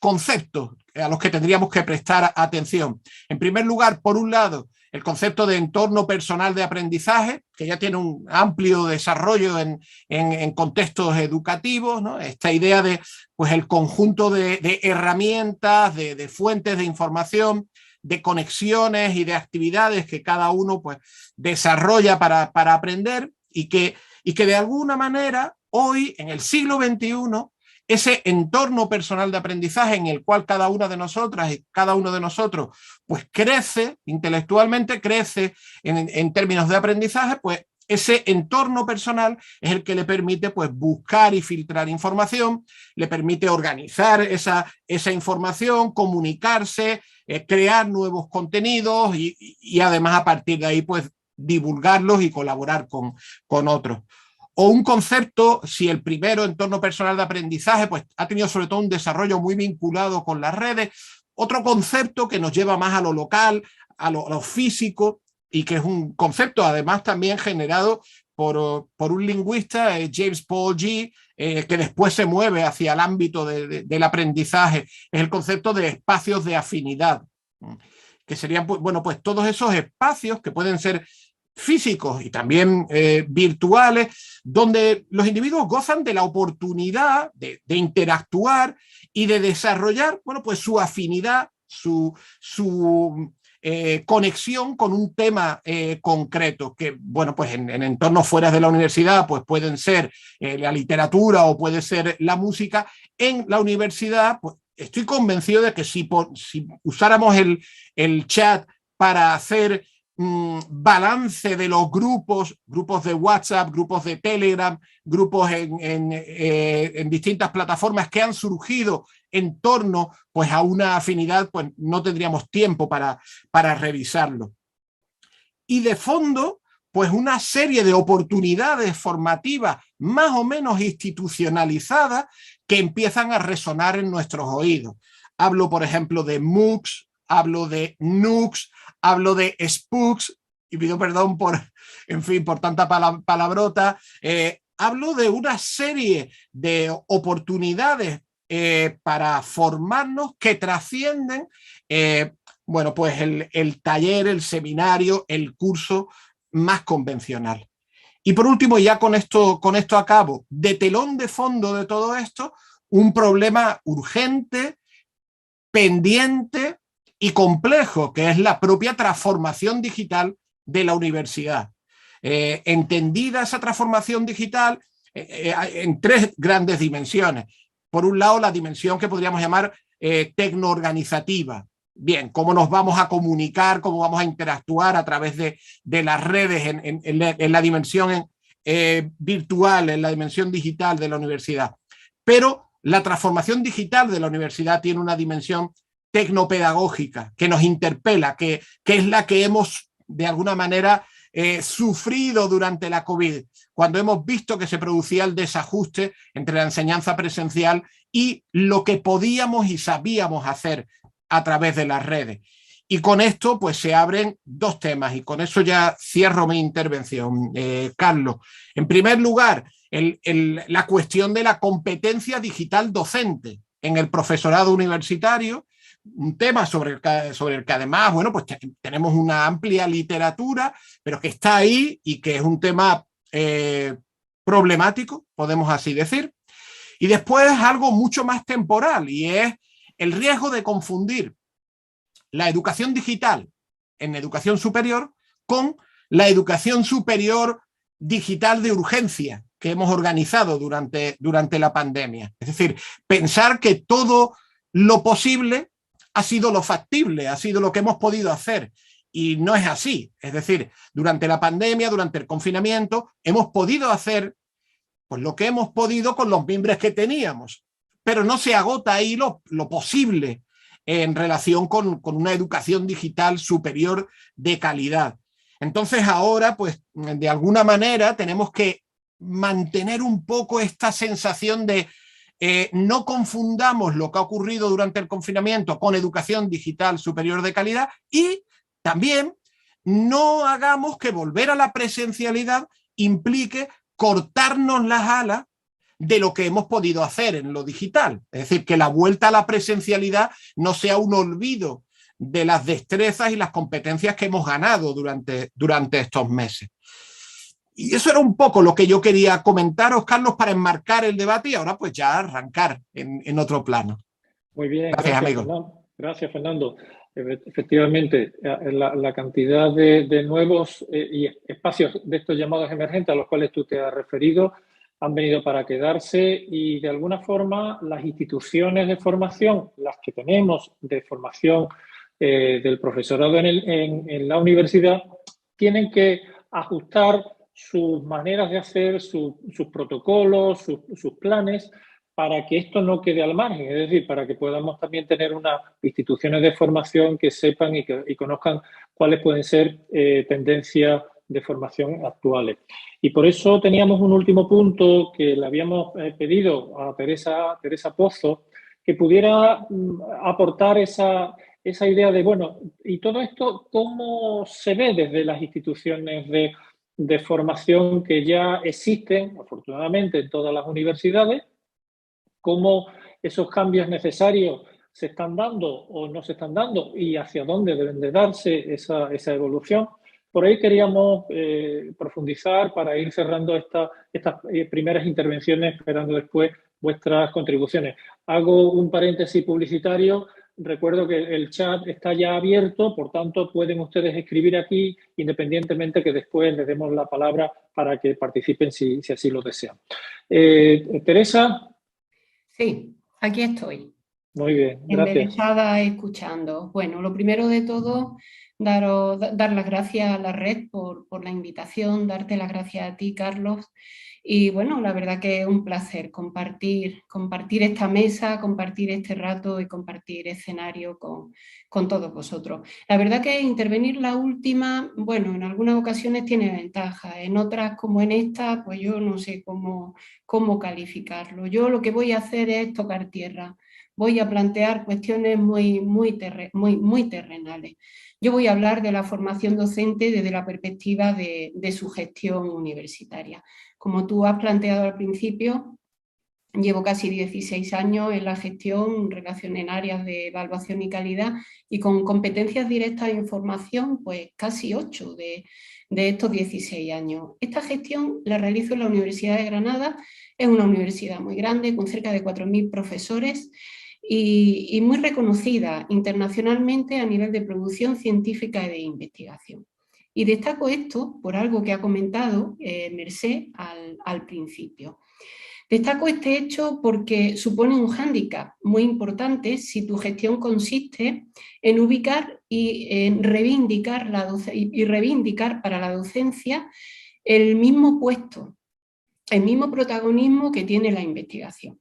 conceptos a los que tendríamos que prestar atención. En primer lugar, por un lado, el concepto de entorno personal de aprendizaje, que ya tiene un amplio desarrollo en contextos educativos, ¿no? Esta idea de pues, el conjunto de herramientas, de fuentes de información, de conexiones y de actividades que cada uno pues, desarrolla para aprender y que de alguna manera hoy, en el siglo XXI, ese entorno personal de aprendizaje en el cual cada una de nosotras y cada uno de nosotros pues crece, intelectualmente crece en términos de aprendizaje, pues ese entorno personal es el que le permite pues, buscar y filtrar información, le permite organizar esa información, comunicarse, crear nuevos contenidos y además a partir de ahí pues divulgarlos y colaborar con otros. O un concepto, si el primero, entorno personal de aprendizaje, pues ha tenido sobre todo un desarrollo muy vinculado con las redes, otro concepto que nos lleva más a lo local, a lo físico, y que es un concepto además también generado por un lingüista, James Paul Gee, que después se mueve hacia el ámbito del aprendizaje, es el concepto de espacios de afinidad, que serían, bueno, pues todos esos espacios que pueden ser físicos y también virtuales, donde los individuos gozan de la oportunidad de interactuar y de desarrollar, bueno, pues su afinidad, su conexión con un tema concreto, que, bueno, pues en entornos fuera de la universidad, pues pueden ser la literatura o puede ser la música. En la universidad, pues estoy convencido de que si usáramos el chat para hacer balance de los grupos de WhatsApp, grupos de Telegram, grupos en distintas plataformas que han surgido en torno pues, a una afinidad, pues no tendríamos tiempo para revisarlo. Y de fondo, pues una serie de oportunidades formativas más o menos institucionalizadas que empiezan a resonar en nuestros oídos. Hablo, por ejemplo, de MOOCs, hablo de NUCs, hablo de SPOOCs, y pido perdón por tanta palabrota. Hablo de una serie de oportunidades para formarnos que trascienden bueno, pues el taller, el seminario, el curso más convencional. Y por último, ya con esto acabo, de telón de fondo de todo esto, un problema urgente, pendiente y complejo, que es la propia transformación digital de la universidad. Entendida esa transformación digital en tres grandes dimensiones. Por un lado, la dimensión que podríamos llamar tecnoorganizativa. Bien, cómo nos vamos a comunicar, cómo vamos a interactuar a través de las redes en la dimensión virtual, en la dimensión digital de la universidad. Pero la transformación digital de la universidad tiene una dimensión tecnopedagógica que nos interpela, que es la que hemos de alguna manera sufrido durante la COVID, cuando hemos visto que se producía el desajuste entre la enseñanza presencial y lo que podíamos y sabíamos hacer a través de las redes. Y con esto pues se abren dos temas y con eso ya cierro mi intervención, Carlos. En primer lugar, la cuestión de la competencia digital docente en el profesorado universitario, un tema sobre el que además, bueno, pues tenemos una amplia literatura, pero que está ahí y que es un tema problemático, podemos así decir. Y después algo mucho más temporal y es el riesgo de confundir la educación digital en educación superior con la educación superior digital de urgencia que hemos organizado durante la pandemia. Es decir, pensar que todo lo posible ha sido lo factible, ha sido lo que hemos podido hacer. Y no es así. Es decir, durante la pandemia, durante el confinamiento, hemos podido hacer pues, lo que hemos podido con los mimbres que teníamos. Pero no se agota ahí lo posible en relación con una educación digital superior de calidad. Entonces ahora, pues, de alguna manera tenemos que mantener un poco esta sensación de no confundamos lo que ha ocurrido durante el confinamiento con educación digital superior de calidad, y también no hagamos que volver a la presencialidad implique cortarnos las alas de lo que hemos podido hacer en lo digital. Es decir, que la vuelta a la presencialidad no sea un olvido de las destrezas y las competencias que hemos ganado durante estos meses. Y eso era un poco lo que yo quería comentaros, Carlos, para enmarcar el debate y ahora pues ya arrancar en otro plano. Muy bien, gracias amigos. Gracias, Fernando. Efectivamente, la cantidad de nuevos y espacios de estos llamados emergentes a los cuales tú te has referido han venido para quedarse, y de alguna forma las instituciones de formación, las que tenemos de formación del profesorado en la universidad, tienen que ajustar sus maneras de hacer, sus protocolos, sus planes, para que esto no quede al margen, es decir, para que podamos también tener unas instituciones de formación que sepan y conozcan cuáles pueden ser tendencias de formación actuales. Y por eso teníamos un último punto que le habíamos pedido a Teresa Pozo, que pudiera aportar esa idea de, bueno, y todo esto, ¿cómo se ve desde las instituciones de formación que ya existen, afortunadamente, en todas las universidades? ¿Cómo esos cambios necesarios se están dando o no se están dando y hacia dónde deben de darse esa evolución? Por ahí queríamos profundizar para ir cerrando estas primeras intervenciones, esperando después vuestras contribuciones. Hago un paréntesis publicitario. Recuerdo que el chat está ya abierto, por tanto pueden ustedes escribir aquí, independientemente que después les demos la palabra para que participen si así lo desean. Teresa. Sí, aquí estoy. Muy bien, gracias. Embelesada escuchando. Bueno, lo primero de todo, dar las gracias a la red por la invitación, darte las gracias a ti, Carlos. Y bueno, la verdad que es un placer compartir esta mesa, compartir este rato y compartir escenario con todos vosotros. La verdad que intervenir la última, bueno, en algunas ocasiones tiene ventajas, en otras como en esta, pues yo no sé cómo calificarlo. Yo lo que voy a hacer es tocar tierra. Voy a plantear cuestiones muy terrenales. Yo voy a hablar de la formación docente desde la perspectiva de su gestión universitaria. Como tú has planteado al principio, llevo casi 16 años en la gestión, relación en áreas de evaluación y calidad, y con competencias directas en formación, pues casi 8 de estos 16 años. Esta gestión la realizo en la Universidad de Granada. Es una universidad muy grande, con cerca de 4.000 profesores, y muy reconocida internacionalmente a nivel de producción científica y de investigación. Y destaco esto por algo que ha comentado Mercé al principio. Destaco este hecho porque supone un hándicap muy importante si tu gestión consiste en ubicar y en reivindicar para la docencia el mismo puesto, el mismo protagonismo que tiene la investigación.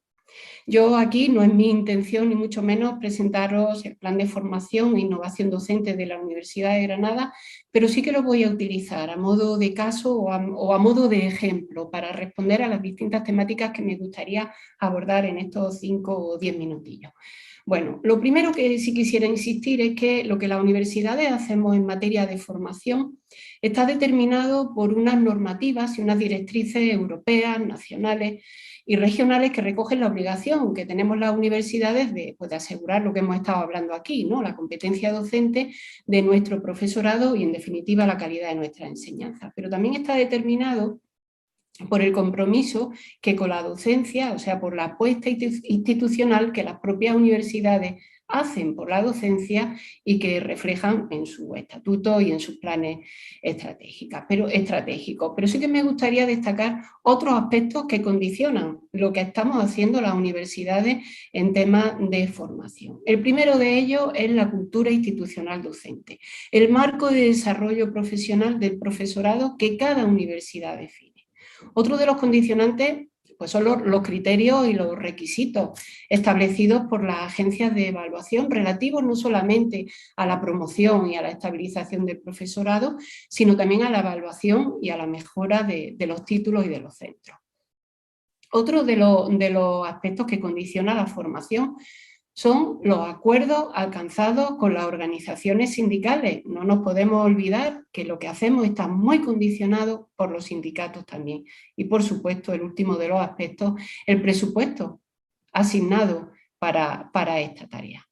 Yo aquí no es mi intención ni mucho menos presentaros el plan de formación e innovación docente de la Universidad de Granada, pero sí que lo voy a utilizar a modo de caso o a modo de ejemplo para responder a las distintas temáticas que me gustaría abordar en estos 5 o 10 minutillos. Bueno, lo primero que sí quisiera insistir es que lo que las universidades hacemos en materia de formación está determinado por unas normativas y unas directrices europeas, nacionales y regionales que recogen la obligación que tenemos las universidades de asegurar lo que hemos estado hablando aquí, ¿no? La competencia docente de nuestro profesorado y, en definitiva, la calidad de nuestra enseñanza. Pero también está determinado por el compromiso que con la docencia, o sea, por la apuesta institucional que las propias universidades hacen por la docencia y que reflejan en su estatuto y en sus planes estratégicos. Pero sí que me gustaría destacar otros aspectos que condicionan lo que estamos haciendo las universidades en temas de formación. El primero de ellos es la cultura institucional docente, el marco de desarrollo profesional del profesorado que cada universidad define. Otro de los condicionantes pues son los criterios y los requisitos establecidos por las agencias de evaluación relativos no solamente a la promoción y a la estabilización del profesorado, sino también a la evaluación y a la mejora de los títulos y de los centros. Otro de los aspectos que condiciona la formación son los acuerdos alcanzados con las organizaciones sindicales. No nos podemos olvidar que lo que hacemos está muy condicionado por los sindicatos también. Y por supuesto, el último de los aspectos, el presupuesto asignado para esta tarea.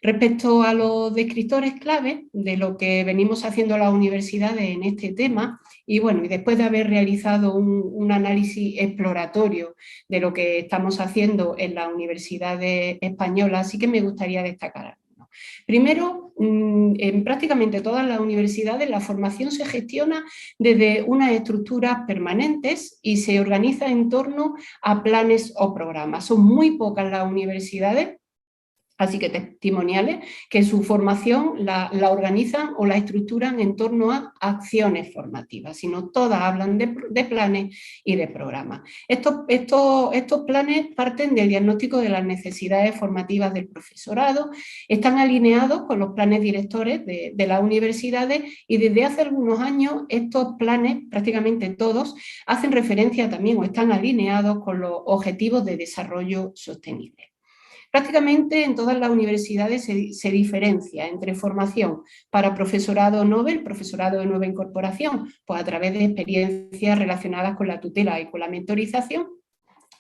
Respecto a los descriptores clave de lo que venimos haciendo las universidades en este tema, y bueno, y después de haber realizado un análisis exploratorio de lo que estamos haciendo en las universidades españolas, sí que me gustaría destacar algunos. Primero, en prácticamente todas las universidades la formación se gestiona desde unas estructuras permanentes y se organiza en torno a planes o programas. Son muy pocas las universidades, así que testimoniales, que su formación la organizan o la estructuran en torno a acciones formativas, sino todas hablan de planes y de programas. Estos planes parten del diagnóstico de las necesidades formativas del profesorado, están alineados con los planes directores de las universidades y desde hace algunos años estos planes, prácticamente todos, hacen referencia también o están alineados con los objetivos de desarrollo sostenible. Prácticamente en todas las universidades se diferencia entre formación para profesorado novel, profesorado de nueva incorporación, pues a través de experiencias relacionadas con la tutela y con la mentorización,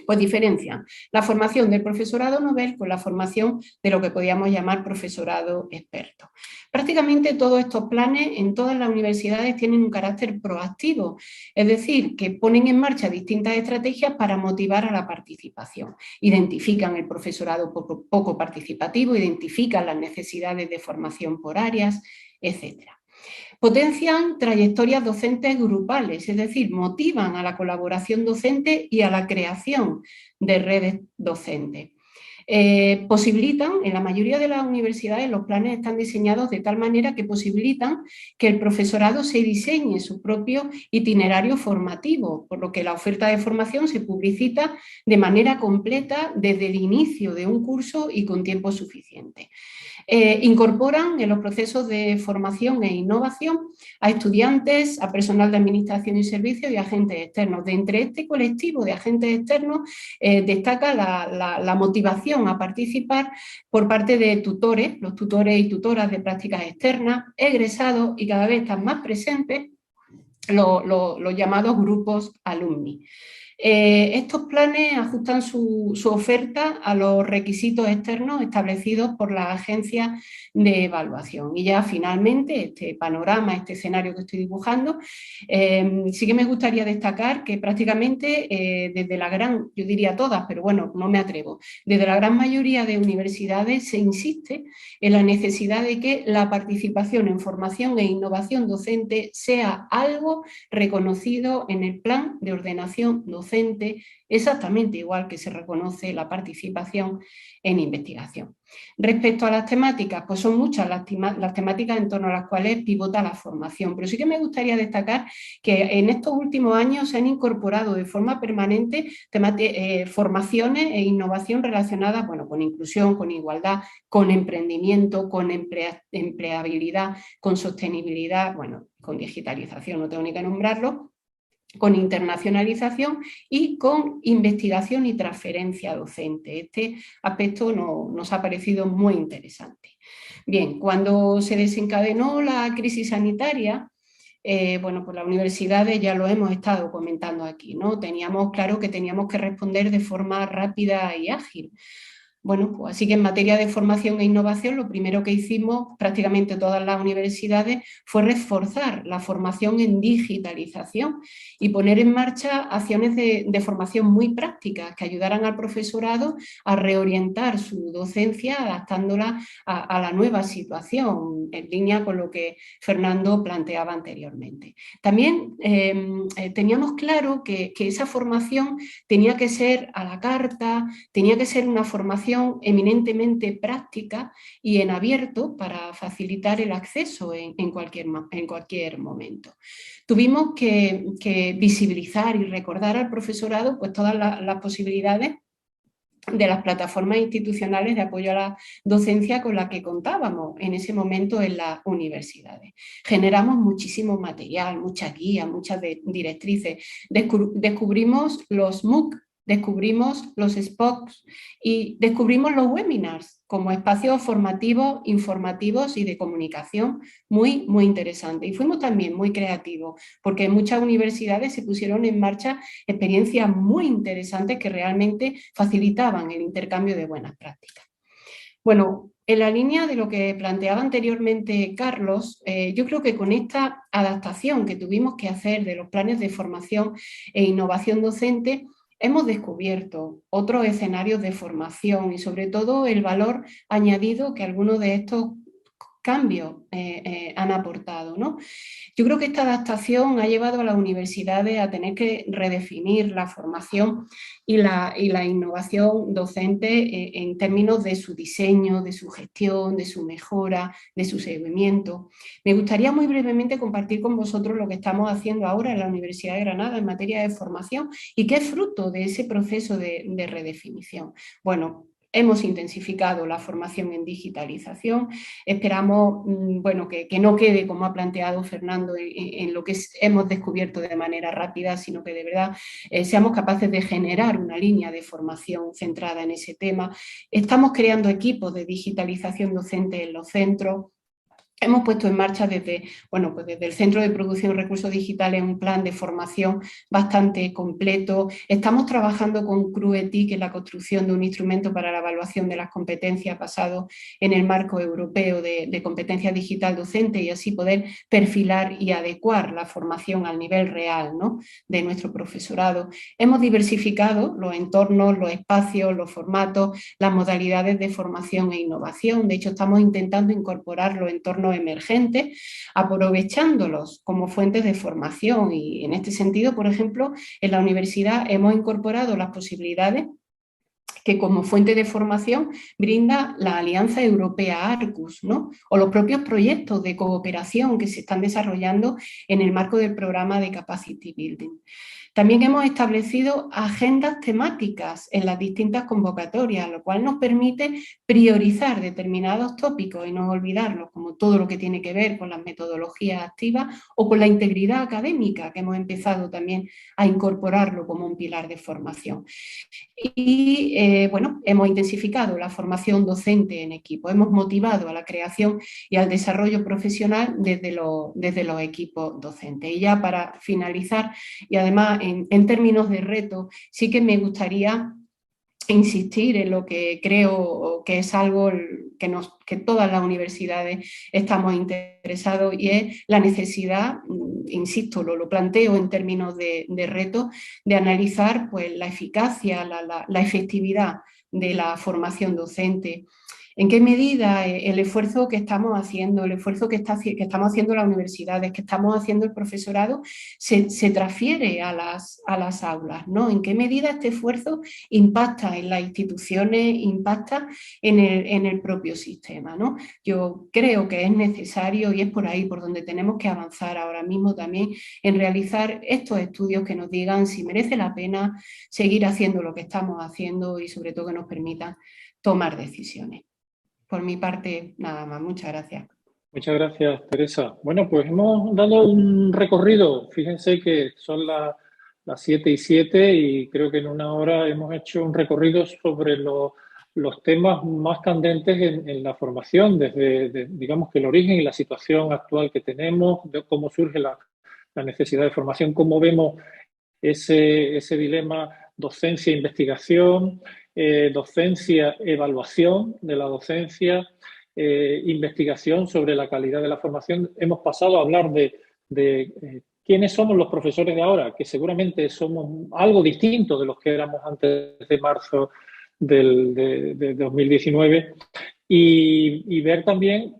pues diferencian la formación del profesorado novel con la formación de lo que podríamos llamar profesorado experto. Prácticamente todos estos planes en todas las universidades tienen un carácter proactivo, es decir, que ponen en marcha distintas estrategias para motivar a la participación. Identifican el profesorado poco participativo, identifican las necesidades de formación por áreas, etc. Potencian trayectorias docentes grupales, es decir, motivan a la colaboración docente y a la creación de redes docentes. Posibilitan, en la mayoría de las universidades los planes están diseñados de tal manera que posibilitan que el profesorado se diseñe su propio itinerario formativo, por lo que la oferta de formación se publicita de manera completa desde el inicio de un curso y con tiempo suficiente. Incorporan en los procesos de formación e innovación a estudiantes, a personal de administración y servicios y agentes externos. De entre este colectivo de agentes externos destaca la motivación a participar por parte de tutores, los tutores y tutoras de prácticas externas, egresados y cada vez están más presentes los llamados grupos alumni. Estos planes ajustan su oferta a los requisitos externos establecidos por las agencias de evaluación. Y ya finalmente, este panorama, este escenario que estoy dibujando, sí que me gustaría destacar que prácticamente desde la gran, yo diría todas, pero bueno, no me atrevo, desde la gran mayoría de universidades se insiste en la necesidad de que la participación en formación e innovación docente sea algo reconocido en el plan de ordenación docente, exactamente igual que se reconoce la participación en investigación. Respecto a las temáticas, pues son muchas las temáticas en torno a las cuales pivota la formación, pero sí que me gustaría destacar que en estos últimos años se han incorporado de forma permanente formaciones e innovación relacionadas, bueno, con inclusión, con igualdad, con emprendimiento, con empleabilidad, con sostenibilidad, bueno, con digitalización, no tengo ni que nombrarlo, con internacionalización y con investigación y transferencia docente. Este aspecto nos ha parecido muy interesante. Bien, cuando se desencadenó la crisis sanitaria, bueno, pues las universidades ya lo hemos estado comentando aquí, ¿no? Teníamos claro que teníamos que responder de forma rápida y ágil. Bueno, pues así que en materia de formación e innovación lo primero que hicimos prácticamente todas las universidades fue reforzar la formación en digitalización y poner en marcha acciones de formación muy prácticas que ayudaran al profesorado a reorientar su docencia adaptándola a la nueva situación, en línea con lo que Fernando planteaba anteriormente. También teníamos claro que esa formación tenía que ser a la carta, tenía que ser una formación formación eminentemente práctica y en abierto para facilitar el acceso en cualquier momento. Tuvimos que visibilizar y recordar al profesorado pues, todas las posibilidades de las plataformas institucionales de apoyo a la docencia con las que contábamos en ese momento en las universidades. Generamos muchísimo material, muchas guías, muchas directrices. Descubrimos los MOOC, descubrimos los SPOCs y descubrimos los webinars como espacios formativos, informativos y de comunicación muy, muy interesantes. Y fuimos también muy creativos porque en muchas universidades se pusieron en marcha experiencias muy interesantes que realmente facilitaban el intercambio de buenas prácticas. Bueno, en la línea de lo que planteaba anteriormente Carlos, yo creo que con esta adaptación que tuvimos que hacer de los planes de formación e innovación docente, hemos descubierto otros escenarios de formación y sobre todo el valor añadido que algunos de estos cambios han aportado, ¿no? Yo creo que esta adaptación ha llevado a las universidades a tener que redefinir la formación y la innovación docente en términos de su diseño, de su gestión, de su mejora, de su seguimiento. Me gustaría muy brevemente compartir con vosotros lo que estamos haciendo ahora en la Universidad de Granada en materia de formación y que es fruto de ese proceso de redefinición. Bueno, hemos intensificado la formación en digitalización, esperamos bueno, que no quede, como ha planteado Fernando, en lo que hemos descubierto de manera rápida, sino que de verdad seamos capaces de generar una línea de formación centrada en ese tema. Estamos creando equipos de digitalización docente en los centros. Hemos puesto en marcha desde el Centro de Producción y Recursos Digitales un plan de formación bastante completo. Estamos trabajando con CRUETIC en la construcción de un instrumento para la evaluación de las competencias basado en el marco europeo de competencia digital docente y así poder perfilar y adecuar la formación al nivel real, ¿no?, de nuestro profesorado. Hemos diversificado los entornos, los espacios, los formatos, las modalidades de formación e innovación. De hecho, estamos intentando incorporar los entornos emergentes, aprovechándolos como fuentes de formación y en este sentido, por ejemplo, en la universidad hemos incorporado las posibilidades que como fuente de formación brinda la Alianza Europea Arcus, ¿no?, o los propios proyectos de cooperación que se están desarrollando en el marco del programa de Capacity Building. También hemos establecido agendas temáticas en las distintas convocatorias, lo cual nos permite priorizar determinados tópicos y no olvidarlos, como todo lo que tiene que ver con las metodologías activas o con la integridad académica, que hemos empezado también a incorporarlo como un pilar de formación. Y bueno, hemos intensificado la formación docente en equipo, hemos motivado a la creación y al desarrollo profesional desde los equipos docentes. Y ya para finalizar, y además en términos de reto, sí que me gustaría insistir en lo que creo que es algo que todas las universidades estamos interesados y es la necesidad, insisto, lo planteo en términos de reto, de analizar pues, la eficacia, la efectividad de la formación docente. ¿En qué medida el esfuerzo que estamos haciendo, el esfuerzo que estamos haciendo las universidades, que estamos haciendo el profesorado, se transfiere a las aulas, ¿no? ¿En qué medida este esfuerzo impacta en las instituciones, impacta en el propio sistema, ¿no? Yo creo que es necesario y es por ahí por donde tenemos que avanzar ahora mismo también en realizar estos estudios que nos digan si merece la pena seguir haciendo lo que estamos haciendo y sobre todo que nos permitan tomar decisiones. Por mi parte, nada más. Muchas gracias. Muchas gracias, Teresa. Bueno, pues hemos dado un recorrido. Fíjense que son las 7:07 y creo que en una hora hemos hecho un recorrido sobre los temas más candentes en la formación, desde digamos que el origen y la situación actual que tenemos, de cómo surge la necesidad de formación, cómo vemos ese dilema docencia-investigación, docencia-evaluación de la docencia, investigación sobre la calidad de la formación. Hemos pasado a hablar de quiénes somos los profesores de ahora, que seguramente somos algo distinto de los que éramos antes de marzo de 2019, y ver también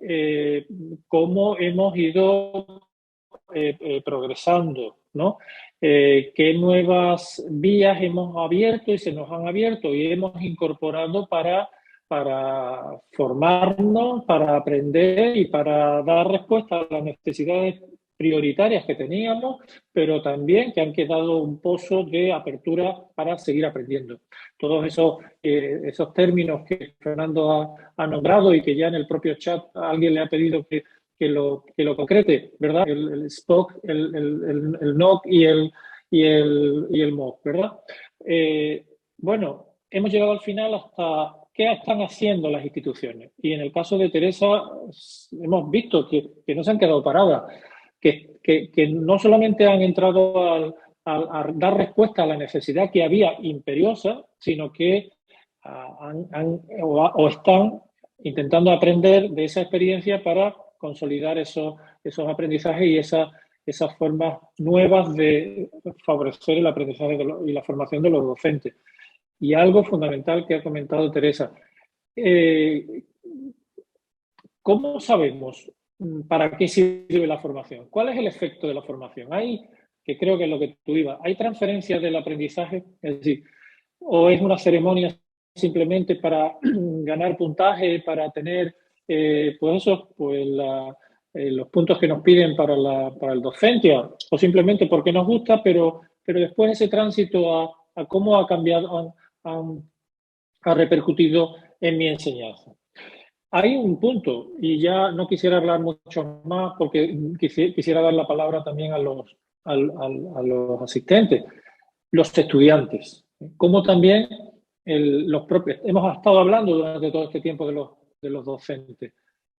cómo hemos ido progresando, ¿no? Qué nuevas vías hemos abierto y se nos han abierto y hemos incorporado para para formarnos, para aprender y para dar respuesta a las necesidades prioritarias que teníamos, pero también que han quedado un pozo de apertura para seguir aprendiendo. Todos esos términos que Fernando ha nombrado y que ya en el propio chat alguien le ha pedido que lo concrete, ¿verdad? El SPOC, el NOC y el MOOC, ¿verdad? Bueno, hemos llegado al final hasta qué están haciendo las instituciones. Y en el caso de Teresa hemos visto que no se han quedado paradas, que no solamente han entrado a dar respuesta a la necesidad que había imperiosa, sino que están intentando aprender de esa experiencia para consolidar esos aprendizajes y esas formas nuevas de favorecer el aprendizaje y la formación de los docentes. Y algo fundamental que ha comentado Teresa. ¿Cómo sabemos para qué sirve la formación? ¿Cuál es el efecto de la formación? Que creo que es lo que tú ibas, ¿hay transferencia del aprendizaje? Es decir, ¿o es una ceremonia simplemente para ganar puntaje, para tener los puntos que nos piden para el docencia, o simplemente porque nos gusta, pero después ese tránsito a cómo ha cambiado, ha repercutido en mi enseñanza? Hay un punto, y ya no quisiera hablar mucho más porque quisiera dar la palabra también a los asistentes, los estudiantes, como también los propios. Hemos estado hablando durante todo este tiempo de los docentes,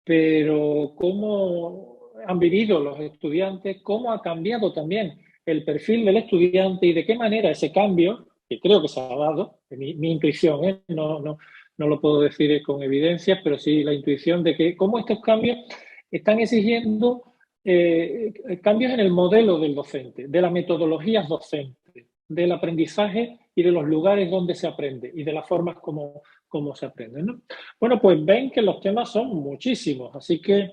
pero cómo han vivido los estudiantes, cómo ha cambiado también el perfil del estudiante y de qué manera ese cambio, que creo que se ha dado, mi intuición, no lo puedo decir con evidencias, pero sí la intuición de que cómo estos cambios están exigiendo cambios en el modelo del docente, de las metodologías docentes, del aprendizaje y de los lugares donde se aprende y de las formas como se aprende, ¿no? Bueno, pues ven que los temas son muchísimos, así que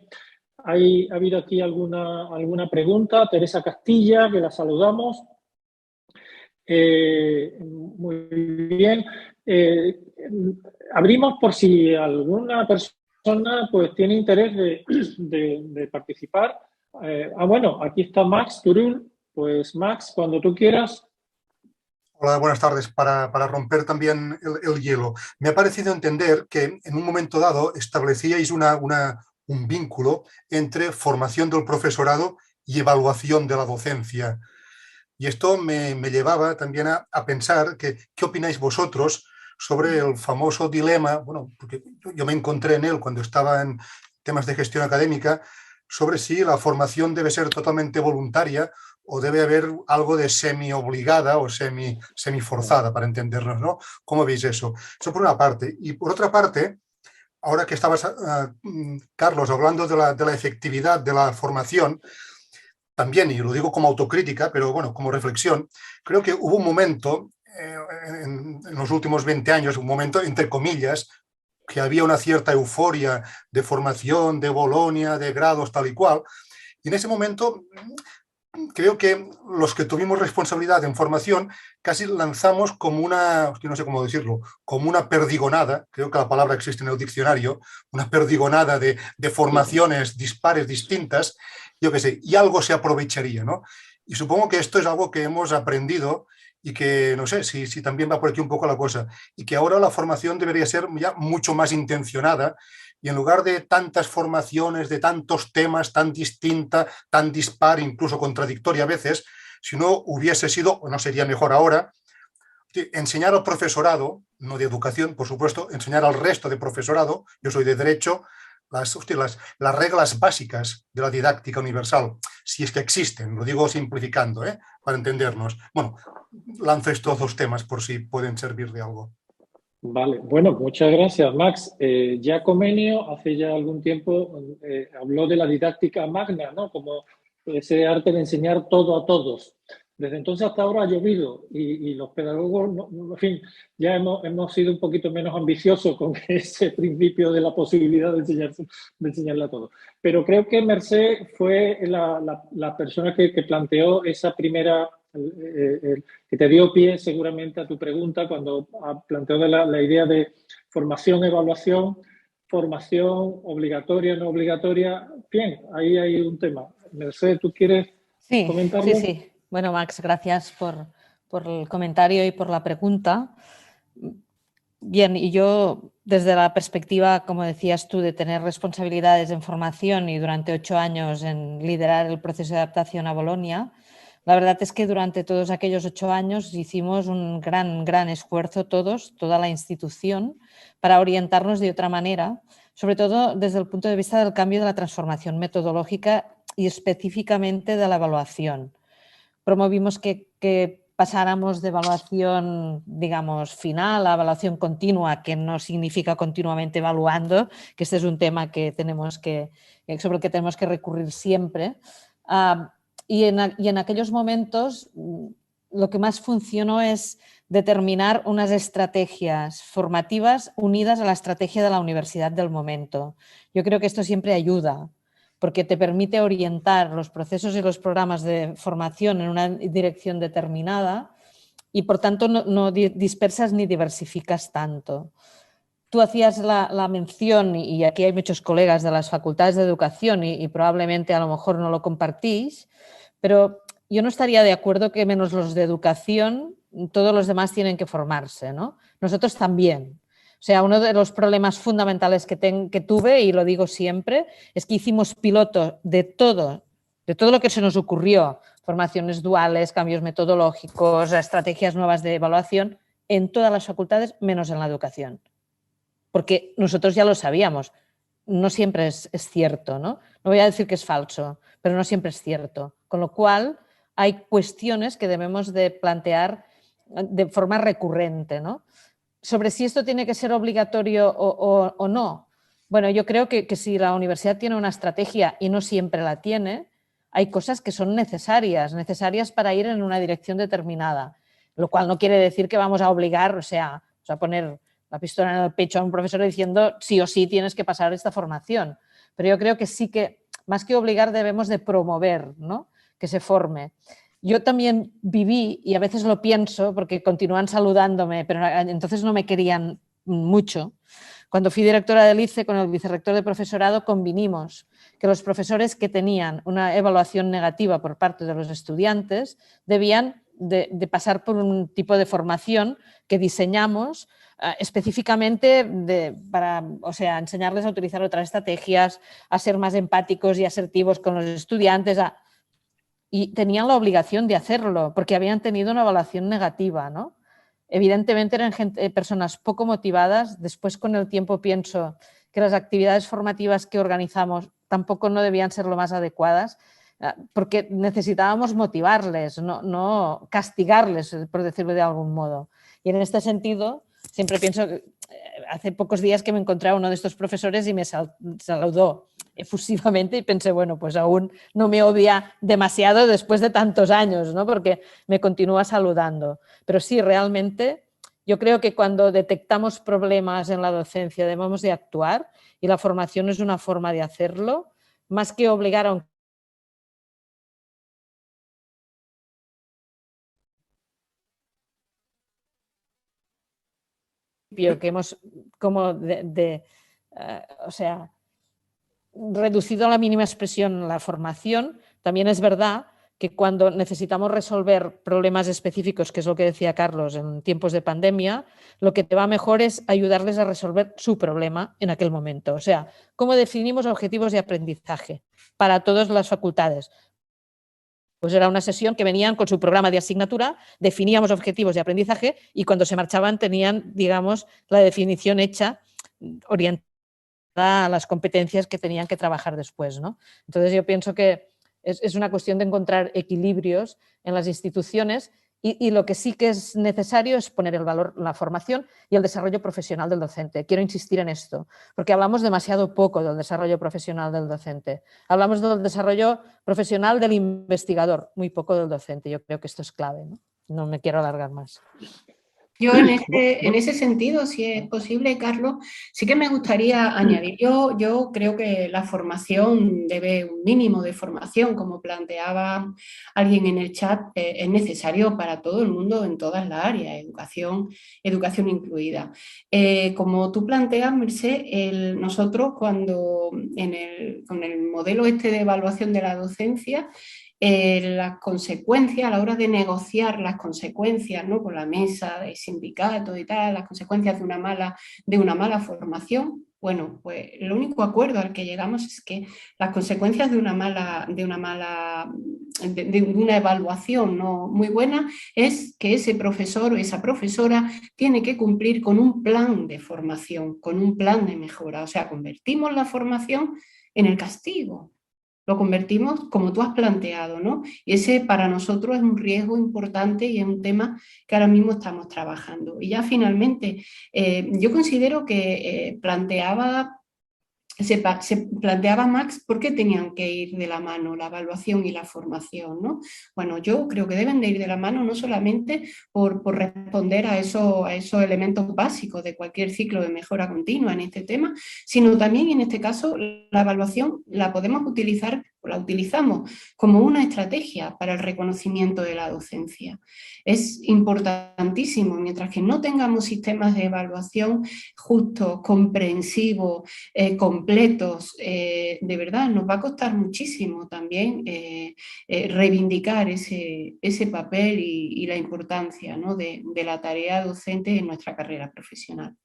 ha habido aquí alguna pregunta. Teresa Castilla, que la saludamos. Muy bien. Abrimos por si alguna persona pues tiene interés de participar. Bueno, aquí está Max Turul. Pues Max, cuando tú quieras. Hola, buenas tardes. Para romper también el hielo, me ha parecido entender que en un momento dado establecíais un vínculo entre formación del profesorado y evaluación de la docencia. Y esto me llevaba también a pensar que, ¿qué opináis vosotros sobre el famoso dilema? Bueno, porque yo me encontré en él cuando estaba en temas de gestión académica, sobre si la formación debe ser totalmente voluntaria o debe haber algo de semi-obligada o semi-forzada, para entendernos, ¿no? ¿Cómo veis eso? Eso por una parte. Y por otra parte, ahora que estabas, Carlos, hablando de la efectividad de la formación, también, y lo digo como autocrítica, pero bueno, como reflexión, creo que hubo un momento en los últimos 20 años, un momento, entre comillas, que había una cierta euforia de formación, de Bolonia, de grados, tal y cual. Y en ese momento creo que los que tuvimos responsabilidad en formación casi lanzamos como una, no sé cómo decirlo, como una perdigonada, creo que la palabra existe en el diccionario, una perdigonada de formaciones dispares, distintas, yo qué sé, y algo se aprovecharía, ¿no? Y supongo que esto es algo que hemos aprendido y que, no sé, si también va por aquí un poco la cosa, y que ahora la formación debería ser ya mucho más intencionada, y en lugar de tantas formaciones, de tantos temas, tan distinta, tan dispar, incluso contradictoria a veces, si no hubiese sido, o no sería mejor ahora, enseñar al profesorado, no de educación, por supuesto, enseñar al resto de profesorado, yo soy de Derecho, las reglas básicas de la didáctica universal, si es que existen, lo digo simplificando, para entendernos. Bueno, lanzo estos dos temas por si pueden servir de algo. Vale, bueno, muchas gracias, Max. Giacomenio hace ya algún tiempo habló de la didáctica magna, ¿no? Como ese arte de enseñar todo a todos. Desde entonces hasta ahora ha llovido y los pedagogos, en fin, ya hemos sido un poquito menos ambiciosos con ese principio de la posibilidad de enseñarle a todos. Pero creo que Mercé fue la persona que planteó esa primera, que te dio pie seguramente a tu pregunta cuando planteó la idea de formación, evaluación, formación obligatoria, no obligatoria. Bien, ahí hay un tema. Mercedes, ¿tú quieres comentarlo? Sí. Bueno, Max, gracias por el comentario y por la pregunta. Bien, y yo desde la perspectiva, como decías tú, de tener responsabilidades en formación y durante 8 años en liderar el proceso de adaptación a Bolonia, la verdad es que durante todos aquellos 8 años hicimos un gran esfuerzo toda la institución, para orientarnos de otra manera, sobre todo desde el punto de vista del cambio de la transformación metodológica y específicamente de la evaluación. Promovimos que pasáramos de evaluación, digamos, final a evaluación continua, que no significa continuamente evaluando, que este es un tema que sobre el que tenemos que recurrir siempre. Y en aquellos momentos lo que más funcionó es determinar unas estrategias formativas unidas a la estrategia de la universidad del momento. Yo creo que esto siempre ayuda, porque te permite orientar los procesos y los programas de formación en una dirección determinada y, por tanto, no dispersas ni diversificas tanto. Tú hacías la mención, y aquí hay muchos colegas de las facultades de educación y probablemente a lo mejor no lo compartís, pero yo no estaría de acuerdo que menos los de educación, todos los demás tienen que formarse, ¿no? Nosotros también. O sea, uno de los problemas fundamentales que tuve, y lo digo siempre, es que hicimos piloto de todo lo que se nos ocurrió, formaciones duales, cambios metodológicos, estrategias nuevas de evaluación, en todas las facultades, menos en la educación. Porque nosotros ya lo sabíamos, no siempre es cierto, ¿no? No voy a decir que es falso, pero no siempre es cierto. Con lo cual, hay cuestiones que debemos de plantear de forma recurrente, ¿no? Sobre si esto tiene que ser obligatorio o no. Bueno, yo creo que si la universidad tiene una estrategia y no siempre la tiene, hay cosas que son necesarias para ir en una dirección determinada, lo cual no quiere decir que vamos a obligar, o sea, a poner la pistola en el pecho a un profesor diciendo sí o sí tienes que pasar esta formación. Pero yo creo que sí que, más que obligar, debemos de promover, ¿no?, que se forme. Yo también viví, y a veces lo pienso porque continúan saludándome, pero entonces no me querían mucho. Cuando fui directora del ICE, con el vicerrector de profesorado, convinimos que los profesores que tenían una evaluación negativa por parte de los estudiantes debían de pasar por un tipo de formación que diseñamos específicamente para, o sea, enseñarles a utilizar otras estrategias, a ser más empáticos y asertivos con los estudiantes, y tenían la obligación de hacerlo porque habían tenido una evaluación negativa, ¿no? Evidentemente eran personas poco motivadas. Después, con el tiempo, pienso que las actividades formativas que organizamos tampoco no debían ser lo más adecuadas, porque necesitábamos motivarles, no castigarles, por decirlo de algún modo. Y en este sentido, siempre pienso que hace pocos días que me encontré a uno de estos profesores y me saludó efusivamente y pensé, bueno, pues aún no me odia demasiado después de tantos años, ¿no?, porque me continúa saludando. Pero sí, realmente yo creo que cuando detectamos problemas en la docencia debemos de actuar, y la formación es una forma de hacerlo, más que obligar a un que hemos como o sea, reducido a la mínima expresión la formación. También es verdad que cuando necesitamos resolver problemas específicos, que es lo que decía Carlos, en tiempos de pandemia, lo que te va mejor es ayudarles a resolver su problema en aquel momento. O sea, ¿cómo definimos objetivos de aprendizaje para todas las facultades? Pues era una sesión que venían con su programa de asignatura, definíamos objetivos de aprendizaje y cuando se marchaban tenían, digamos, la definición hecha, orientada a las competencias que tenían que trabajar después, ¿no? Entonces yo pienso que es una cuestión de encontrar equilibrios en las instituciones, y lo que sí que es necesario es poner el valor en la formación y el desarrollo profesional del docente. Quiero insistir en esto, porque hablamos demasiado poco del desarrollo profesional del docente. Hablamos del desarrollo profesional del investigador, muy poco del docente. Yo creo que esto es clave, ¿no? No me quiero alargar más. Yo en ese sentido, si es posible, Carlos, sí que me gustaría añadir. Yo creo que la formación debe, un mínimo de formación, como planteaba alguien en el chat, es necesario para todo el mundo en todas las áreas, educación incluida. Como tú planteas, Mercé, nosotros con el modelo este de evaluación de la docencia, las consecuencias, a la hora de negociar las consecuencias, ¿no?, con la mesa de sindicatos y tal, las consecuencias de una mala formación, bueno, pues el único acuerdo al que llegamos es que las consecuencias de una evaluación no muy buena es que ese profesor o esa profesora tiene que cumplir con un plan de formación, con un plan de mejora. O sea, convertimos la formación en el castigo. Lo convertimos como tú has planteado, ¿no? Y ese para nosotros es un riesgo importante y es un tema que ahora mismo estamos trabajando. Y ya finalmente, yo considero que se planteaba Max por qué tenían que ir de la mano la evaluación y la formación, ¿no? Bueno, yo creo que deben de ir de la mano no solamente por responder a esos elementos básicos de cualquier ciclo de mejora continua en este tema, sino también en este caso la evaluación la podemos utilizar, o la utilizamos como una estrategia para el reconocimiento de la docencia. Es importantísimo, mientras que no tengamos sistemas de evaluación justos, comprensivos, completos, de verdad nos va a costar muchísimo también reivindicar ese papel y la importancia, ¿no?, de la tarea docente en nuestra carrera profesional.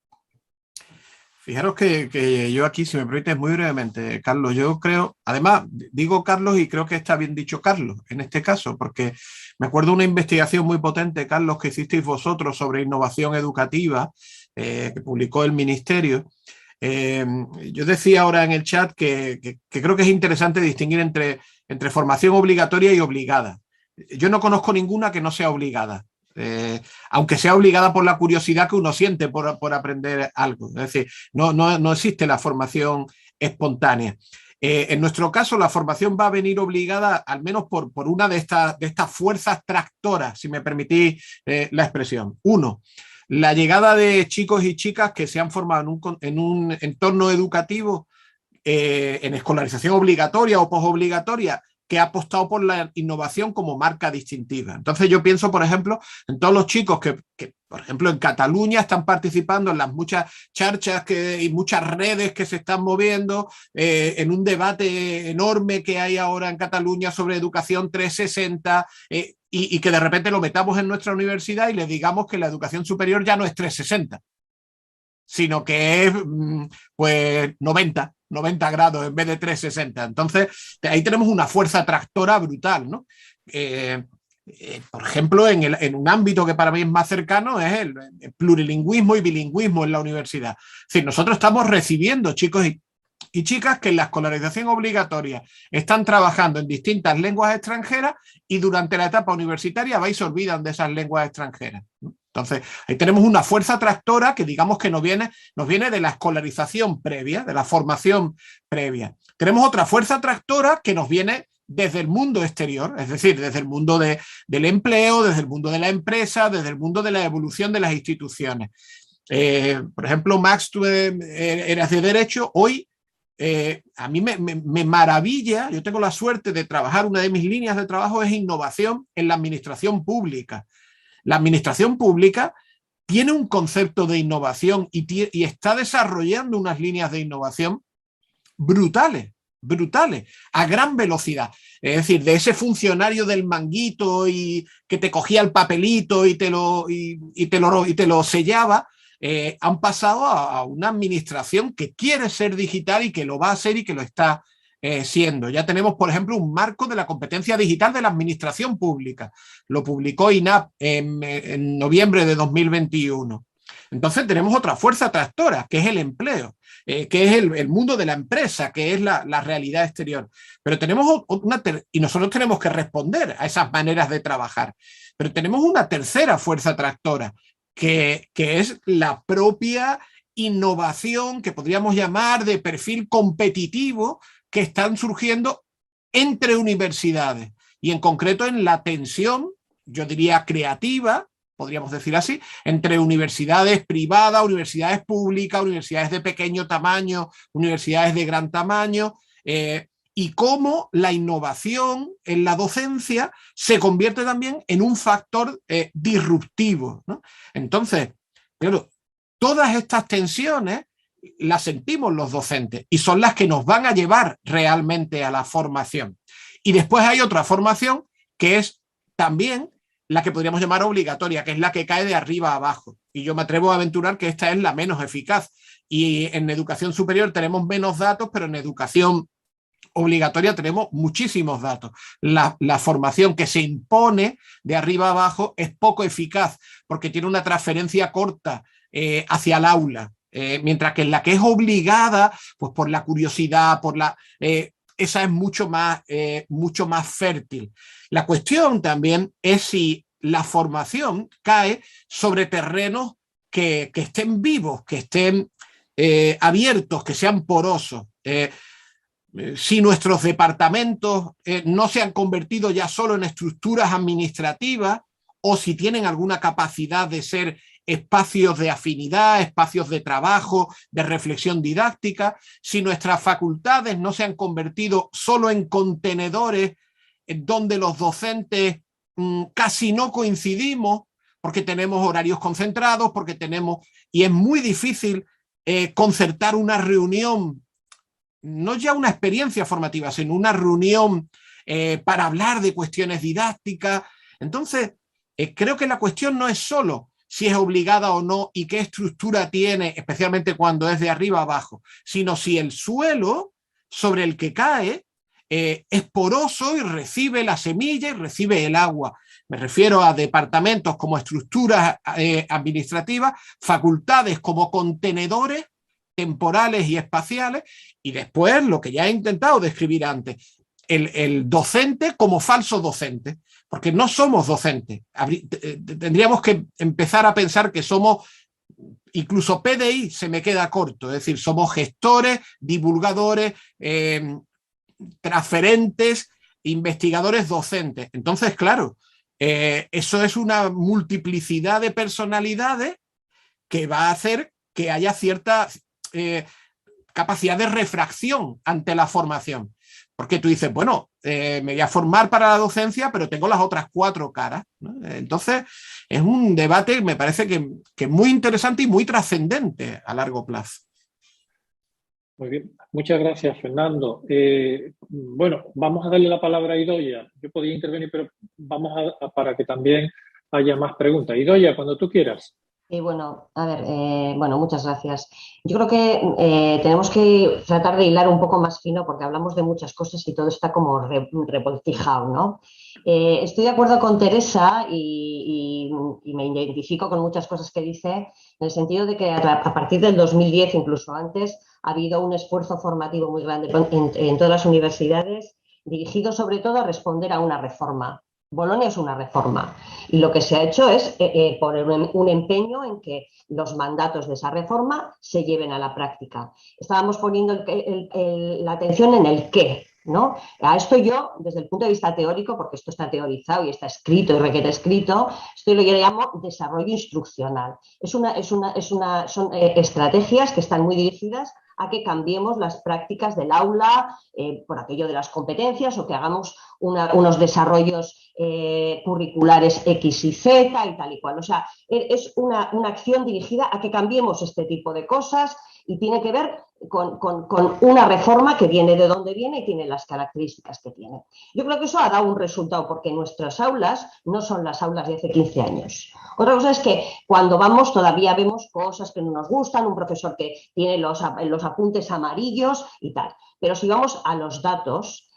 Fijaros que yo aquí, si me permites muy brevemente, Carlos, yo creo, además digo Carlos y creo que está bien dicho Carlos en este caso, porque me acuerdo de una investigación muy potente, Carlos, que hicisteis vosotros sobre innovación educativa, que publicó el Ministerio. Yo decía ahora en el chat que creo que es interesante distinguir entre formación obligatoria y obligada. Yo no conozco ninguna que no sea obligada. Aunque sea obligada por la curiosidad que uno siente por aprender algo. Es decir, no existe la formación espontánea. En nuestro caso, la formación va a venir obligada al menos por una de estas fuerzas tractoras, si me permitís la expresión. Uno, la llegada de chicos y chicas que se han formado en un entorno educativo en escolarización obligatoria o posobligatoria, que ha apostado por la innovación como marca distintiva. Entonces yo pienso, por ejemplo, en todos los chicos que por ejemplo, en Cataluña están participando en las muchas charchas y muchas redes que se están moviendo, en un debate enorme que hay ahora en Cataluña sobre educación 360, y que de repente lo metamos en nuestra universidad y le digamos que la educación superior ya no es 360, sino que es pues 90 grados en vez de 360. Entonces, ahí tenemos una fuerza tractora brutal, ¿no? Por ejemplo, en un ámbito que para mí es más cercano es el plurilingüismo y bilingüismo en la universidad. Es decir, nosotros estamos recibiendo chicos y chicas que en la escolarización obligatoria están trabajando en distintas lenguas extranjeras y durante la etapa universitaria vais se olvidan de esas lenguas extranjeras, ¿no? Entonces, ahí tenemos una fuerza tractora que digamos que nos viene de la escolarización previa, de la formación previa. Tenemos otra fuerza tractora que nos viene desde el mundo exterior, es decir, desde el mundo del empleo, desde el mundo de la empresa, desde el mundo de la evolución de las instituciones. Por ejemplo, Max, tú eras de Derecho, hoy a mí me maravilla, yo tengo la suerte de trabajar, una de mis líneas de trabajo es innovación en la administración pública. La administración pública tiene un concepto de innovación y está desarrollando unas líneas de innovación brutales, a gran velocidad. Es decir, de ese funcionario del manguito y que te cogía el papelito y te lo sellaba, han pasado a una administración que quiere ser digital y que lo va a hacer y que lo está siendo. Ya tenemos, por ejemplo, un marco de la competencia digital de la administración pública. Lo publicó INAP en noviembre de 2021. Entonces tenemos otra fuerza tractora, que es el empleo, que es el mundo de la empresa, que es la realidad exterior. Pero tenemos y nosotros tenemos que responder a esas maneras de trabajar. Pero tenemos una tercera fuerza tractora, que es la propia innovación que podríamos llamar de perfil competitivo que están surgiendo entre universidades y en concreto en la tensión, yo diría creativa, podríamos decir así, entre universidades privadas, universidades públicas, universidades de pequeño tamaño, universidades de gran tamaño, y cómo la innovación en la docencia se convierte también en un factor disruptivo, ¿no? Entonces, claro, todas estas tensiones las sentimos los docentes y son las que nos van a llevar realmente a la formación. Y después hay otra formación que es también la que podríamos llamar obligatoria, que es la que cae de arriba a abajo. Y yo me atrevo a aventurar que esta es la menos eficaz. Y en educación superior tenemos menos datos, pero en educación obligatoria tenemos muchísimos datos. La formación que se impone de arriba a abajo es poco eficaz porque tiene una transferencia corta hacia el aula. Mientras que en la que es obligada, pues por la curiosidad, esa es mucho más fértil. La cuestión también es si la formación cae sobre terrenos que estén vivos, que estén abiertos, que sean porosos. Si nuestros departamentos no se han convertido ya solo en estructuras administrativas o si tienen alguna capacidad de ser espacios de afinidad, espacios de trabajo, de reflexión didáctica, si nuestras facultades no se han convertido solo en contenedores donde los docentes casi no coincidimos porque tenemos horarios concentrados, y es muy difícil concertar una reunión, no ya una experiencia formativa, sino una reunión para hablar de cuestiones didácticas. Entonces, creo que la cuestión no es solo si es obligada o no y qué estructura tiene, especialmente cuando es de arriba a abajo, sino si el suelo sobre el que cae es poroso y recibe la semilla y recibe el agua. Me refiero a departamentos como estructuras administrativas, facultades como contenedores temporales y espaciales, y después lo que ya he intentado describir antes, el docente como falso docente, porque no somos docentes. Tendríamos que empezar a pensar que somos, incluso PDI se me queda corto, es decir, somos gestores, divulgadores, transferentes, investigadores, docentes. Entonces, claro, eso es una multiplicidad de personalidades que va a hacer que haya cierta capacidad de refracción ante la formación. Porque tú dices, bueno, me voy a formar para la docencia, pero tengo las otras 4 caras, ¿no? Entonces, es un debate, me parece que es muy interesante y muy trascendente a largo plazo. Muy bien, muchas gracias, Fernando. Bueno, vamos a darle la palabra a Idoia. Yo podía intervenir, pero vamos para que también haya más preguntas. Idoia, cuando tú quieras. Bueno, a ver, bueno, muchas gracias. Yo creo que tenemos que tratar de hilar un poco más fino porque hablamos de muchas cosas y todo está como revoltijado, ¿no? Estoy de acuerdo con Teresa y me identifico con muchas cosas que dice, en el sentido de que a partir del 2010, incluso antes, ha habido un esfuerzo formativo muy grande en todas las universidades, dirigido sobre todo a responder a una reforma. Bolonia es una reforma y lo que se ha hecho es poner un empeño en que los mandatos de esa reforma se lleven a la práctica. Estábamos poniendo la atención en el qué, ¿no? A esto yo, desde el punto de vista teórico, porque esto está teorizado y está escrito y requiere escrito, esto lo llamo desarrollo instruccional. Son estrategias que están muy dirigidas a que cambiemos las prácticas del aula por aquello de las competencias o que hagamos unos desarrollos curriculares X y Z y tal y cual. O sea, es una acción dirigida a que cambiemos este tipo de cosas y tiene que ver con una reforma que viene de donde viene y tiene las características que tiene. Yo creo que eso ha dado un resultado porque nuestras aulas no son las aulas de hace 15 años. Otra cosa es que cuando vamos todavía vemos cosas que no nos gustan, un profesor que tiene los apuntes amarillos y tal. Pero si vamos a los datos,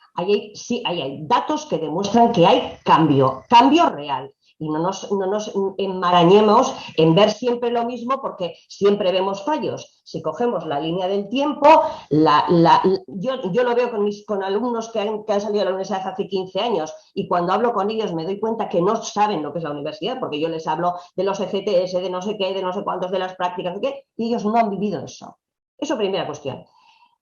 sí hay datos que demuestran que hay cambio real. Y no nos enmarañemos en ver siempre lo mismo porque siempre vemos fallos. Si cogemos la línea del tiempo, yo lo veo con alumnos que han salido de la universidad hace 15 años y cuando hablo con ellos me doy cuenta que no saben lo que es la universidad porque yo les hablo de los ECTS, de no sé qué, de no sé cuántos, de las prácticas, y ellos no han vivido eso. Eso primera cuestión.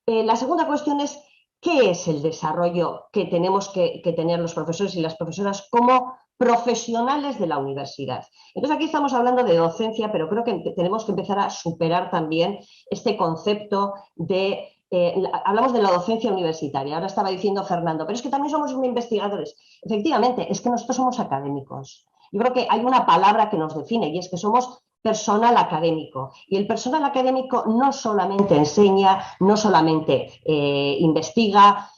La segunda cuestión es ¿qué es el desarrollo que tenemos que tener los profesores y las profesoras como profesionales de la universidad? Entonces aquí estamos hablando de docencia, pero creo que tenemos que empezar a superar también este concepto de... hablamos de la docencia universitaria, ahora estaba diciendo Fernando, pero es que también somos investigadores. Efectivamente, es que nosotros somos académicos. Yo creo que hay una palabra que nos define y es que somos personal académico. Y el personal académico no solamente enseña, no solamente investiga,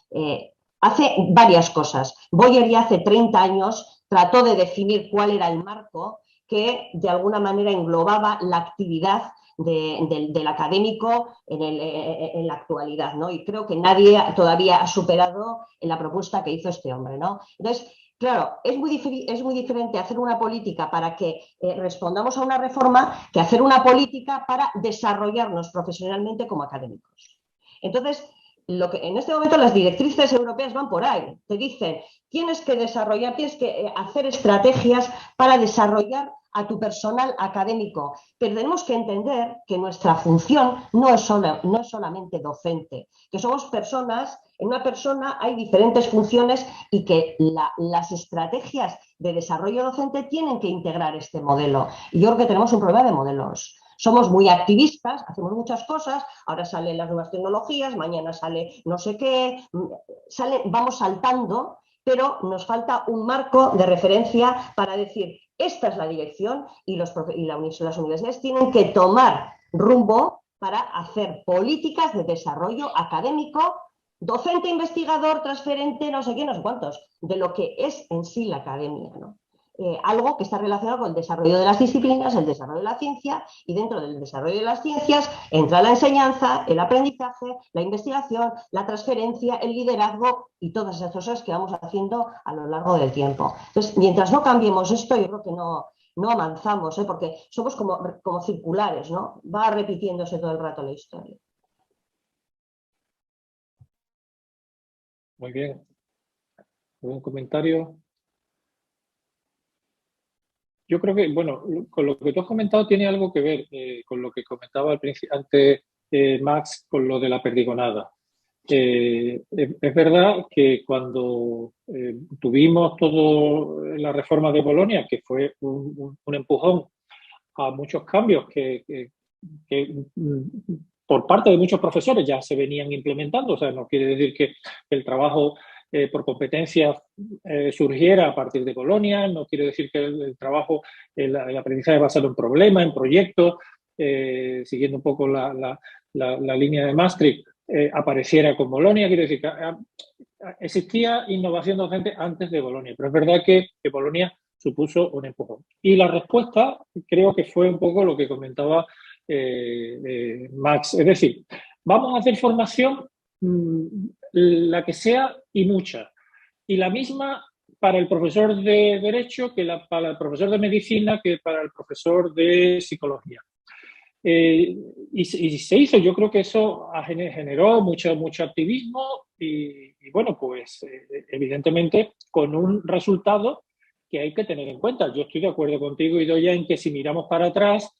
hace varias cosas. Boyer ya hace 30 años trató de definir cuál era el marco que de alguna manera englobaba la actividad del académico en la actualidad, ¿no? Y creo que nadie todavía ha superado en la propuesta que hizo este hombre, ¿no? Entonces, claro, es muy diferente hacer una política para que respondamos a una reforma que hacer una política para desarrollarnos profesionalmente como académicos. Entonces, en este momento las directrices europeas van por ahí. Te dicen, tienes que desarrollar, tienes que hacer estrategias para desarrollar a tu personal académico, pero tenemos que entender que nuestra función no es solamente docente, que somos personas, en una persona hay diferentes funciones y que las estrategias de desarrollo docente tienen que integrar este modelo. Y yo creo que tenemos un problema de modelos. Somos muy activistas, hacemos muchas cosas, ahora salen las nuevas tecnologías, mañana sale no sé qué, vamos saltando, pero nos falta un marco de referencia para decir, esta es la dirección y las universidades tienen que tomar rumbo para hacer políticas de desarrollo académico, docente, investigador, transferente, no sé qué, no sé cuántos, de lo que es en sí la academia, ¿no? Algo que está relacionado con el desarrollo de las disciplinas, el desarrollo de la ciencia, y dentro del desarrollo de las ciencias entra la enseñanza, el aprendizaje, la investigación, la transferencia, el liderazgo y todas esas cosas que vamos haciendo a lo largo del tiempo. Entonces, mientras no cambiemos esto, yo creo que no avanzamos, porque somos como circulares, ¿no? Va repitiéndose todo el rato la historia. Muy bien. ¿Algún comentario? Yo creo que, bueno, con lo que tú has comentado tiene algo que ver con lo que comentaba antes Max, con lo de la perdigonada. Es verdad que cuando tuvimos toda la reforma de Bolonia, que fue un empujón a muchos cambios que por parte de muchos profesores ya se venían implementando, o sea, no quiere decir que el trabajo por competencias surgiera a partir de Bolonia, no quiere decir que el trabajo, el aprendizaje basado en problemas, en proyectos, siguiendo un poco la línea de Maastricht, apareciera con Bolonia, quiere decir que existía innovación docente antes de Bolonia, pero es verdad que Bolonia supuso un empujón. Y la respuesta creo que fue un poco lo que comentaba Max, es decir, vamos a hacer formación la que sea y mucha, y la misma para el profesor de Derecho que para el profesor de Medicina que para el profesor de Psicología. Y se hizo, yo creo que eso generó mucho activismo y bueno, pues evidentemente con un resultado que hay que tener en cuenta. Yo estoy de acuerdo contigo, Idoia, en que si miramos para atrás,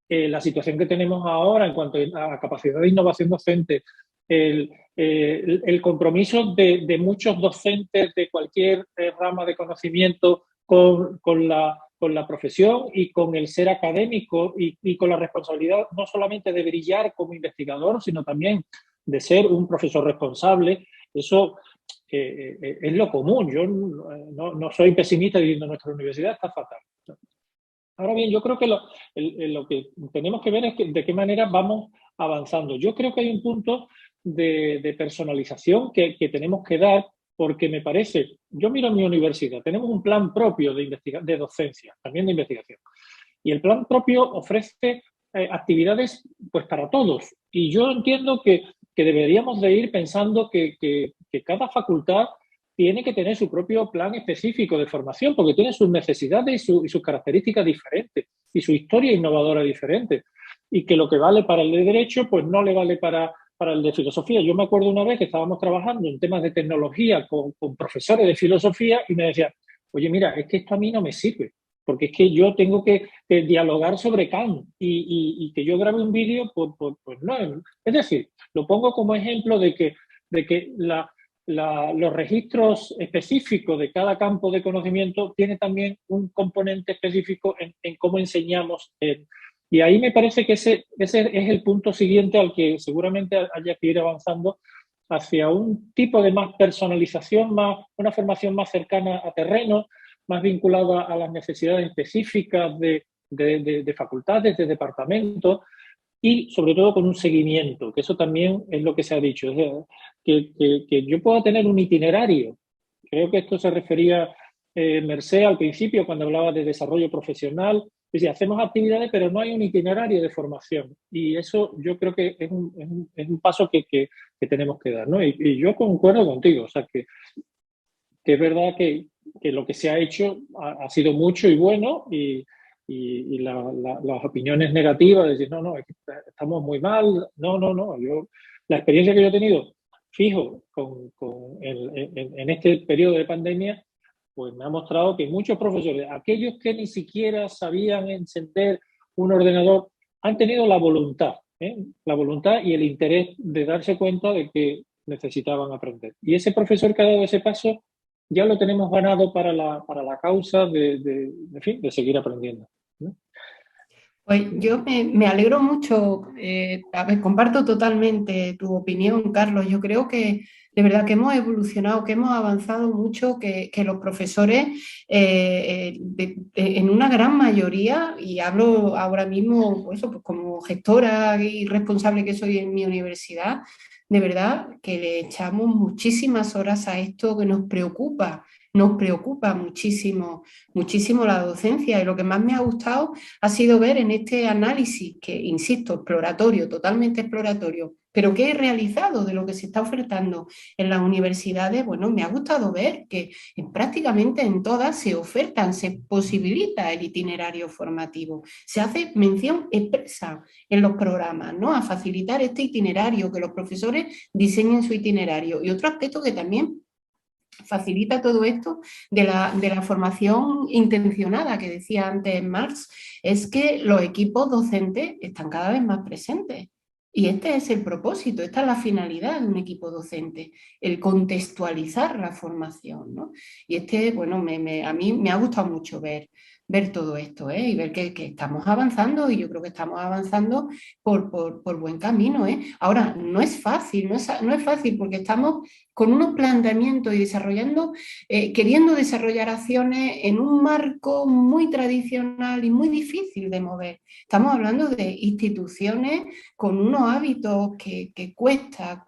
la situación que tenemos ahora en cuanto a capacidad de innovación docente, el compromiso de muchos docentes de cualquier rama de conocimiento con la profesión y con el ser académico y con la responsabilidad no solamente de brillar como investigador, sino también de ser un profesor responsable, eso es lo común. Yo no soy pesimista diciendo que nuestra universidad está fatal. Ahora bien, yo creo que lo que tenemos que ver es de qué manera vamos avanzando. Yo creo que hay un punto de personalización que tenemos que dar, porque me parece, yo miro en mi universidad, tenemos un plan propio de docencia, también de investigación, y el plan propio ofrece actividades pues para todos, y yo entiendo que deberíamos de ir pensando que cada facultad tiene que tener su propio plan específico de formación, porque tiene sus necesidades y sus características diferentes, y su historia innovadora diferente, y que lo que vale para el de Derecho, pues no le vale para el de Filosofía. Yo me acuerdo una vez que estábamos trabajando en temas de tecnología con profesores de Filosofía y me decían, oye, mira, es que esto a mí no me sirve, porque es que yo tengo que dialogar sobre Kant y que yo grabe un vídeo, pues no. Es decir, lo pongo como ejemplo de de que los registros específicos de cada campo de conocimiento tiene también un componente específico en cómo enseñamos. Y ahí me parece que ese es el punto siguiente al que seguramente haya que ir avanzando hacia un tipo de más personalización, una formación más cercana a terreno, más vinculada a las necesidades específicas de facultades, de departamentos, y sobre todo con un seguimiento, que eso también es lo que se ha dicho, es que yo pueda tener un itinerario. Creo que esto se refería Mercé al principio cuando hablaba de desarrollo profesional. Es decir, hacemos actividades pero no hay un itinerario de formación, y eso yo creo que es un paso que tenemos que dar, ¿no? Y yo concuerdo contigo, o sea, que es verdad que lo que se ha hecho ha sido mucho y bueno, y las opiniones negativas, de decir, no, estamos muy mal, no. La experiencia que yo he tenido, fijo, en este periodo de pandemia, pues me ha mostrado que muchos profesores, aquellos que ni siquiera sabían encender un ordenador, han tenido la voluntad y el interés de darse cuenta de que necesitaban aprender. Y ese profesor que ha dado ese paso, ya lo tenemos ganado para la causa de seguir aprendiendo, ¿no? Pues yo me alegro mucho, comparto totalmente tu opinión, Carlos. Yo creo que de verdad que hemos evolucionado, que hemos avanzado mucho, que los profesores en una gran mayoría, y hablo ahora mismo pues como gestora y responsable que soy en mi universidad, de verdad que le echamos muchísimas horas a esto que nos preocupa muchísimo, muchísimo la docencia, y lo que más me ha gustado ha sido ver en este análisis, que insisto, exploratorio, totalmente exploratorio, pero que he realizado de lo que se está ofertando en las universidades. Bueno, me ha gustado ver que prácticamente en todas se ofertan, se posibilita el itinerario formativo, se hace mención expresa en los programas, ¿no?, a facilitar este itinerario, que los profesores diseñen su itinerario. Y otro aspecto que también facilita todo esto de la formación intencionada que decía antes Marx, es que los equipos docentes están cada vez más presentes. Y este es el propósito, esta es la finalidad de un equipo docente, el contextualizar la formación, ¿no? Y bueno, a mí me ha gustado mucho ver todo esto, y ver que estamos avanzando, y yo creo que estamos avanzando por buen camino, Ahora, no es fácil, no es fácil, porque estamos con unos planteamientos y queriendo desarrollar acciones en un marco muy tradicional y muy difícil de mover. Estamos hablando de instituciones con unos hábitos que cuesta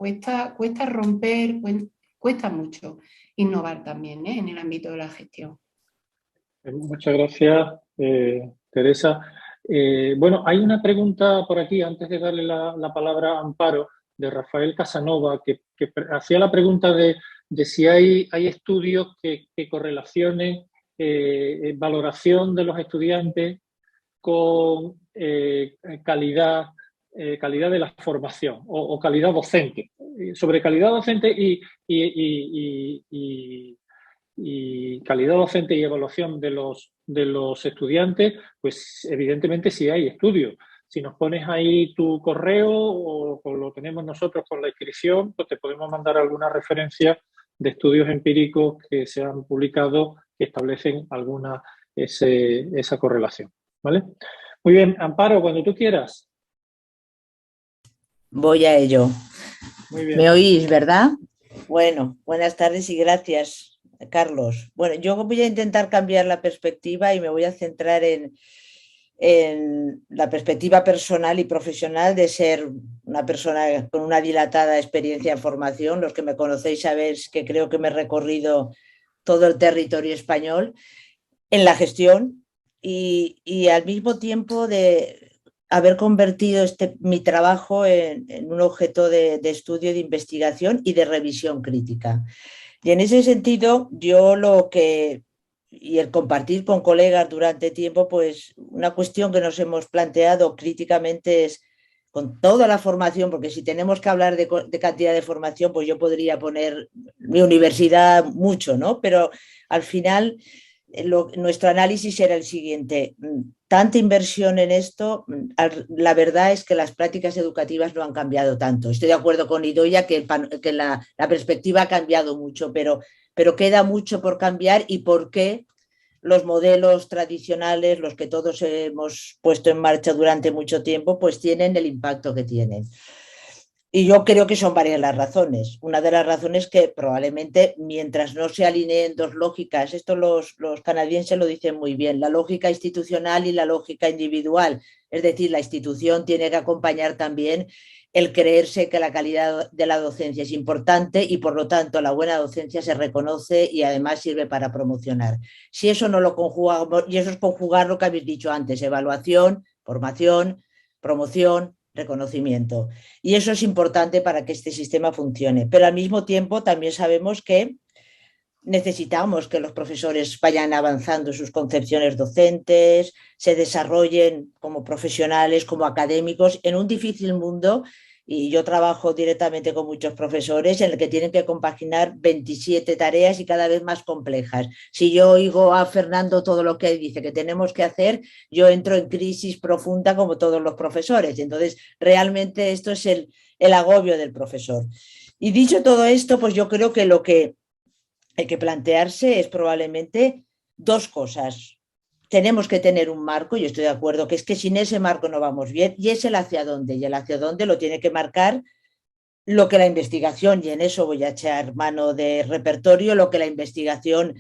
romper, cuesta mucho innovar también, en el ámbito de la gestión. Muchas gracias, Teresa. Bueno, hay una pregunta por aquí, antes de darle la palabra a Amparo, de Rafael Casanova, que hacía la pregunta de si hay estudios que correlacionen valoración de los estudiantes con calidad de la formación o calidad docente. Sobre calidad docente y calidad docente y evaluación de los estudiantes, pues evidentemente sí hay estudios. Si nos pones ahí tu correo o lo tenemos nosotros con la inscripción, pues te podemos mandar alguna referencia de estudios empíricos que se han publicado que establecen esa correlación, ¿vale? Muy bien, Amparo, cuando tú quieras. Voy a ello. Muy bien. ¿Me oís, verdad? Bueno, buenas tardes y gracias, Carlos. Bueno, yo voy a intentar cambiar la perspectiva y me voy a centrar en la perspectiva personal y profesional de ser una persona con una dilatada experiencia en formación. Los que me conocéis sabéis que creo que me he recorrido todo el territorio español en la gestión y al mismo tiempo de haber convertido mi trabajo en un objeto de estudio, de investigación y de revisión crítica. Y en ese sentido, y el compartir con colegas durante tiempo, pues una cuestión que nos hemos planteado críticamente es, con toda la formación, porque si tenemos que hablar de cantidad de formación, pues yo podría poner mi universidad mucho, ¿no? Pero al final nuestro análisis era el siguiente: tanta inversión en esto, la verdad es que las prácticas educativas no han cambiado tanto. Estoy de acuerdo con Idoia que la perspectiva ha cambiado mucho, pero queda mucho por cambiar y por qué los modelos tradicionales, los que todos hemos puesto en marcha durante mucho tiempo, pues tienen el impacto que tienen. Y yo creo que son varias las razones. Una de las razones es que probablemente mientras no se alineen dos lógicas, esto los canadienses lo dicen muy bien, la lógica institucional y la lógica individual. Es decir, la institución tiene que acompañar también el creerse que la calidad de la docencia es importante y por lo tanto la buena docencia se reconoce y además sirve para promocionar. Si eso no lo conjugamos, y eso es conjugar lo que habéis dicho antes, evaluación, formación, promoción, reconocimiento. Y eso es importante para que este sistema funcione. Pero al mismo tiempo también sabemos que necesitamos que los profesores vayan avanzando en sus concepciones docentes, se desarrollen como profesionales, como académicos, en un difícil mundo. Y yo trabajo directamente con muchos profesores en el que tienen que compaginar 27 tareas y cada vez más complejas. Si yo oigo a Fernando todo lo que dice que tenemos que hacer, yo entro en crisis profunda como todos los profesores. Entonces, realmente esto es el agobio del profesor. Y dicho todo esto, pues yo creo que lo que hay que plantearse es probablemente dos cosas. Tenemos que tener un marco, yo estoy de acuerdo, que es que sin ese marco no vamos bien, y es el hacia dónde, y el hacia dónde lo tiene que marcar lo que la investigación, y en eso voy a echar mano de repertorio, lo que la investigación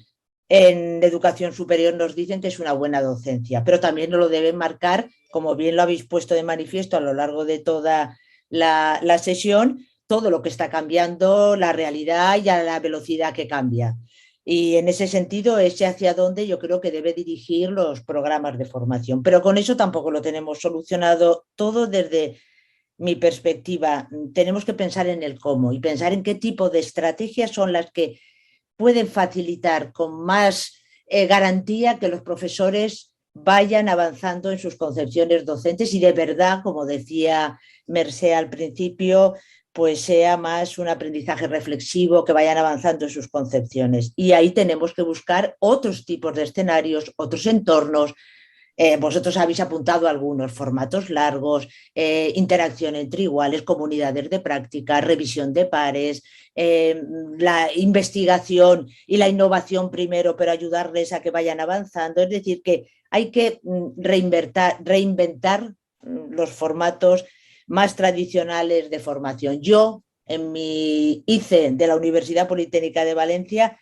en educación superior nos dicen que es una buena docencia, pero también nos lo deben marcar, como bien lo habéis puesto de manifiesto a lo largo de toda la sesión, todo lo que está cambiando, la realidad y a la velocidad que cambia. Y en ese sentido, ese hacia dónde yo creo que debe dirigir los programas de formación. Pero con eso tampoco lo tenemos solucionado todo desde mi perspectiva. Tenemos que pensar en el cómo y pensar en qué tipo de estrategias son las que pueden facilitar con más garantía que los profesores vayan avanzando en sus concepciones docentes y de verdad, como decía Mercè al principio, pues sea más un aprendizaje reflexivo, que vayan avanzando en sus concepciones. Y ahí tenemos que buscar otros tipos de escenarios, otros entornos. Vosotros habéis apuntado algunos, formatos largos, interacción entre iguales, comunidades de práctica, revisión de pares, la investigación y la innovación primero, pero ayudarles a que vayan avanzando. Es decir, que hay que reinventar los formatos más tradicionales de formación. Yo, en mi ICE de la Universidad Politécnica de Valencia,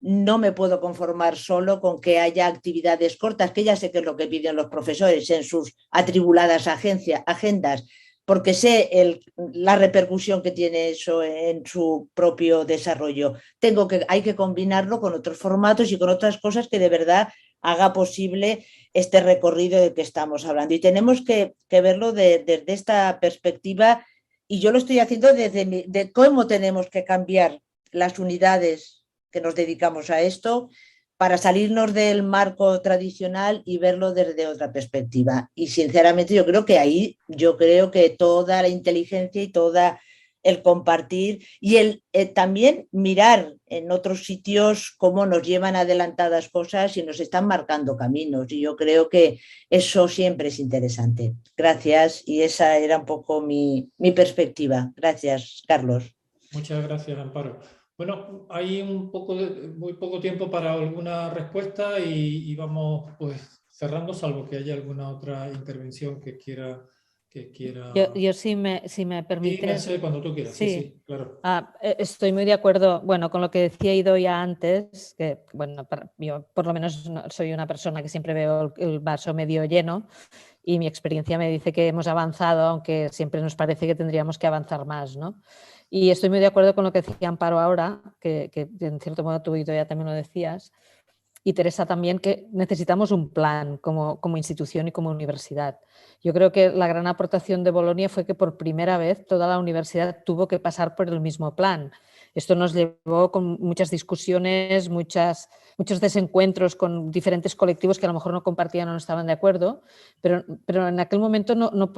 no me puedo conformar solo con que haya actividades cortas, que ya sé que es lo que piden los profesores en sus atribuladas agendas, porque sé la repercusión que tiene eso en su propio desarrollo. Hay que combinarlo con otros formatos y con otras cosas que de verdad haga posible este recorrido del que estamos hablando. Y tenemos que verlo desde esta perspectiva, y yo lo estoy haciendo de cómo tenemos que cambiar las unidades que nos dedicamos a esto para salirnos del marco tradicional y verlo desde otra perspectiva. Y sinceramente yo creo que toda la inteligencia y toda el compartir y el también mirar en otros sitios cómo nos llevan adelantadas cosas y nos están marcando caminos. Y yo creo que eso siempre es interesante. Gracias. Y esa era un poco mi perspectiva. Gracias, Carlos. Muchas gracias, Amparo. Bueno, hay muy poco tiempo para alguna respuesta y vamos pues cerrando, salvo que haya alguna otra intervención que quiera... Yo si me permites... Sí, cuando tú quieras, sí, claro. Estoy muy de acuerdo, bueno, con lo que decía Idoia antes, que bueno, yo por lo menos soy una persona que siempre veo el vaso medio lleno y mi experiencia me dice que hemos avanzado, aunque siempre nos parece que tendríamos que avanzar más, ¿no? Y estoy muy de acuerdo con lo que decía Amparo ahora, que en cierto modo tú, Idoia, también lo decías, y Teresa también, que necesitamos un plan como institución y como universidad. Yo creo que la gran aportación de Bolonia fue que por primera vez toda la universidad tuvo que pasar por el mismo plan. Esto nos llevó con muchas discusiones, muchos desencuentros con diferentes colectivos que a lo mejor no compartían o no estaban de acuerdo, pero en aquel momento no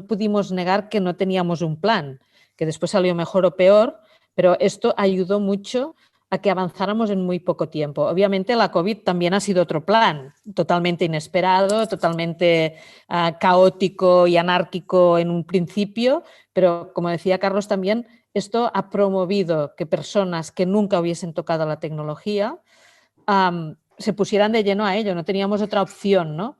pudimos negar que no teníamos un plan, que después salió mejor o peor, pero esto ayudó mucho a que avanzáramos en muy poco tiempo. Obviamente la COVID también ha sido otro plan, totalmente inesperado, totalmente caótico y anárquico en un principio, pero como decía Carlos también, esto ha promovido que personas que nunca hubiesen tocado la tecnología se pusieran de lleno a ello, no teníamos otra opción, ¿no?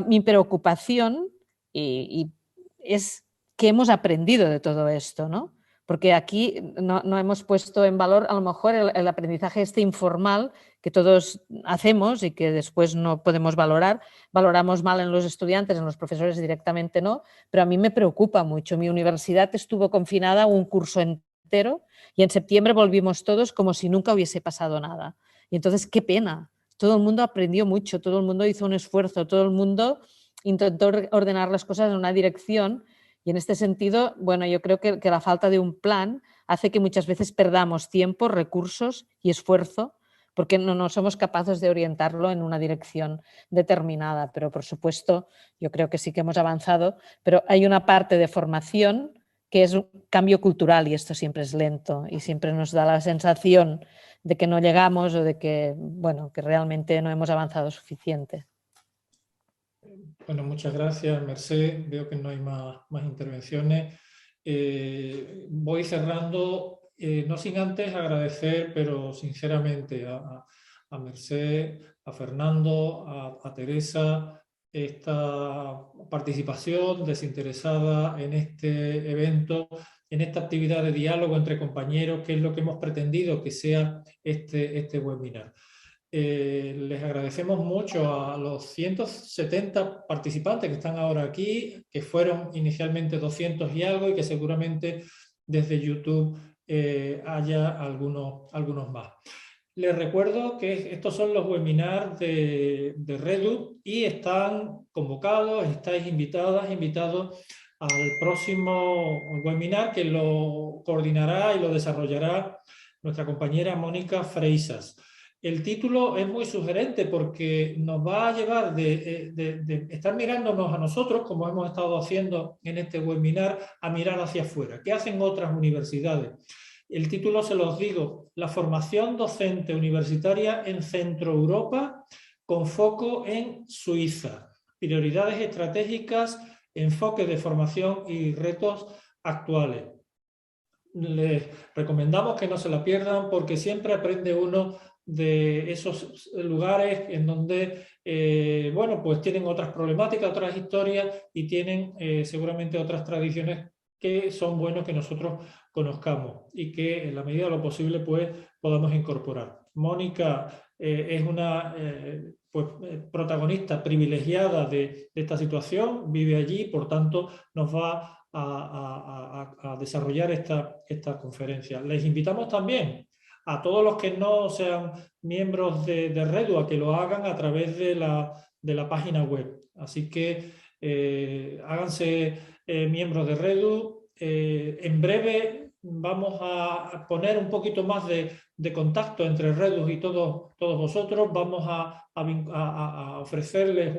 Mi preocupación es que hemos aprendido de todo esto, ¿no? Porque aquí no hemos puesto en valor a lo mejor el aprendizaje informal que todos hacemos y que después no podemos valorar. Valoramos mal en los estudiantes, en los profesores directamente no, pero a mí me preocupa mucho. Mi universidad estuvo confinada un curso entero y en septiembre volvimos todos como si nunca hubiese pasado nada. Y entonces, qué pena. Todo el mundo aprendió mucho, todo el mundo hizo un esfuerzo, todo el mundo intentó ordenar las cosas en una dirección. Y en este sentido, bueno, yo creo que la falta de un plan hace que muchas veces perdamos tiempo, recursos y esfuerzo porque no somos capaces de orientarlo en una dirección determinada. Pero, por supuesto, yo creo que sí que hemos avanzado, pero hay una parte de formación que es un cambio cultural y esto siempre es lento y siempre nos da la sensación de que no llegamos o de que, bueno, que realmente no hemos avanzado suficiente. Bueno, muchas gracias, Mercé. Veo que no hay más intervenciones. Voy cerrando, no sin antes agradecer, pero sinceramente, a Mercé, a Fernando, a Teresa, esta participación desinteresada en este evento, en esta actividad de diálogo entre compañeros, que es lo que hemos pretendido que sea este webinar. Les agradecemos mucho a los 170 participantes que están ahora aquí, que fueron inicialmente 200 y algo y que seguramente desde YouTube haya algunos más. Les recuerdo que estos son los webinars de Redup y están convocados, estáis invitados al próximo webinar que lo coordinará y lo desarrollará nuestra compañera Mónica Freisas. El título es muy sugerente porque nos va a llevar de estar mirándonos a nosotros, como hemos estado haciendo en este webinar, a mirar hacia afuera. ¿Qué hacen otras universidades? El título se los digo: la formación docente universitaria en Centro Europa con foco en Suiza. Prioridades estratégicas, enfoque de formación y retos actuales. Les recomendamos que no se la pierdan porque siempre aprende uno de esos lugares en donde, bueno, pues tienen otras problemáticas, otras historias y tienen seguramente otras tradiciones que son buenos que nosotros conozcamos y que en la medida de lo posible pues podamos incorporar. Mónica es una protagonista privilegiada de esta situación, vive allí, por tanto nos va a desarrollar esta conferencia. Les invitamos también a todos los que no sean miembros de Redup a que lo hagan a través de la página web. Así que háganse miembros de Redup. En breve vamos a poner un poquito más de contacto entre Redup y todos vosotros. Vamos a ofrecerles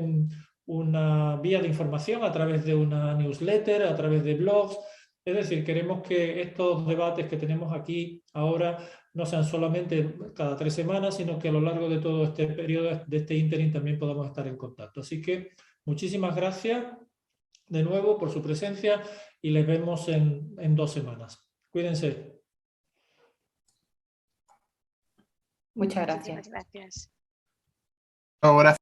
una vía de información a través de una newsletter, a través de blogs. Es decir, queremos que estos debates que tenemos aquí ahora no sean solamente cada 3 semanas, sino que a lo largo de todo este periodo, de este ínterin, también podamos estar en contacto. Así que muchísimas gracias de nuevo por su presencia y les vemos en 2 semanas. Cuídense. Muchas gracias. Muchísimas gracias. Ahora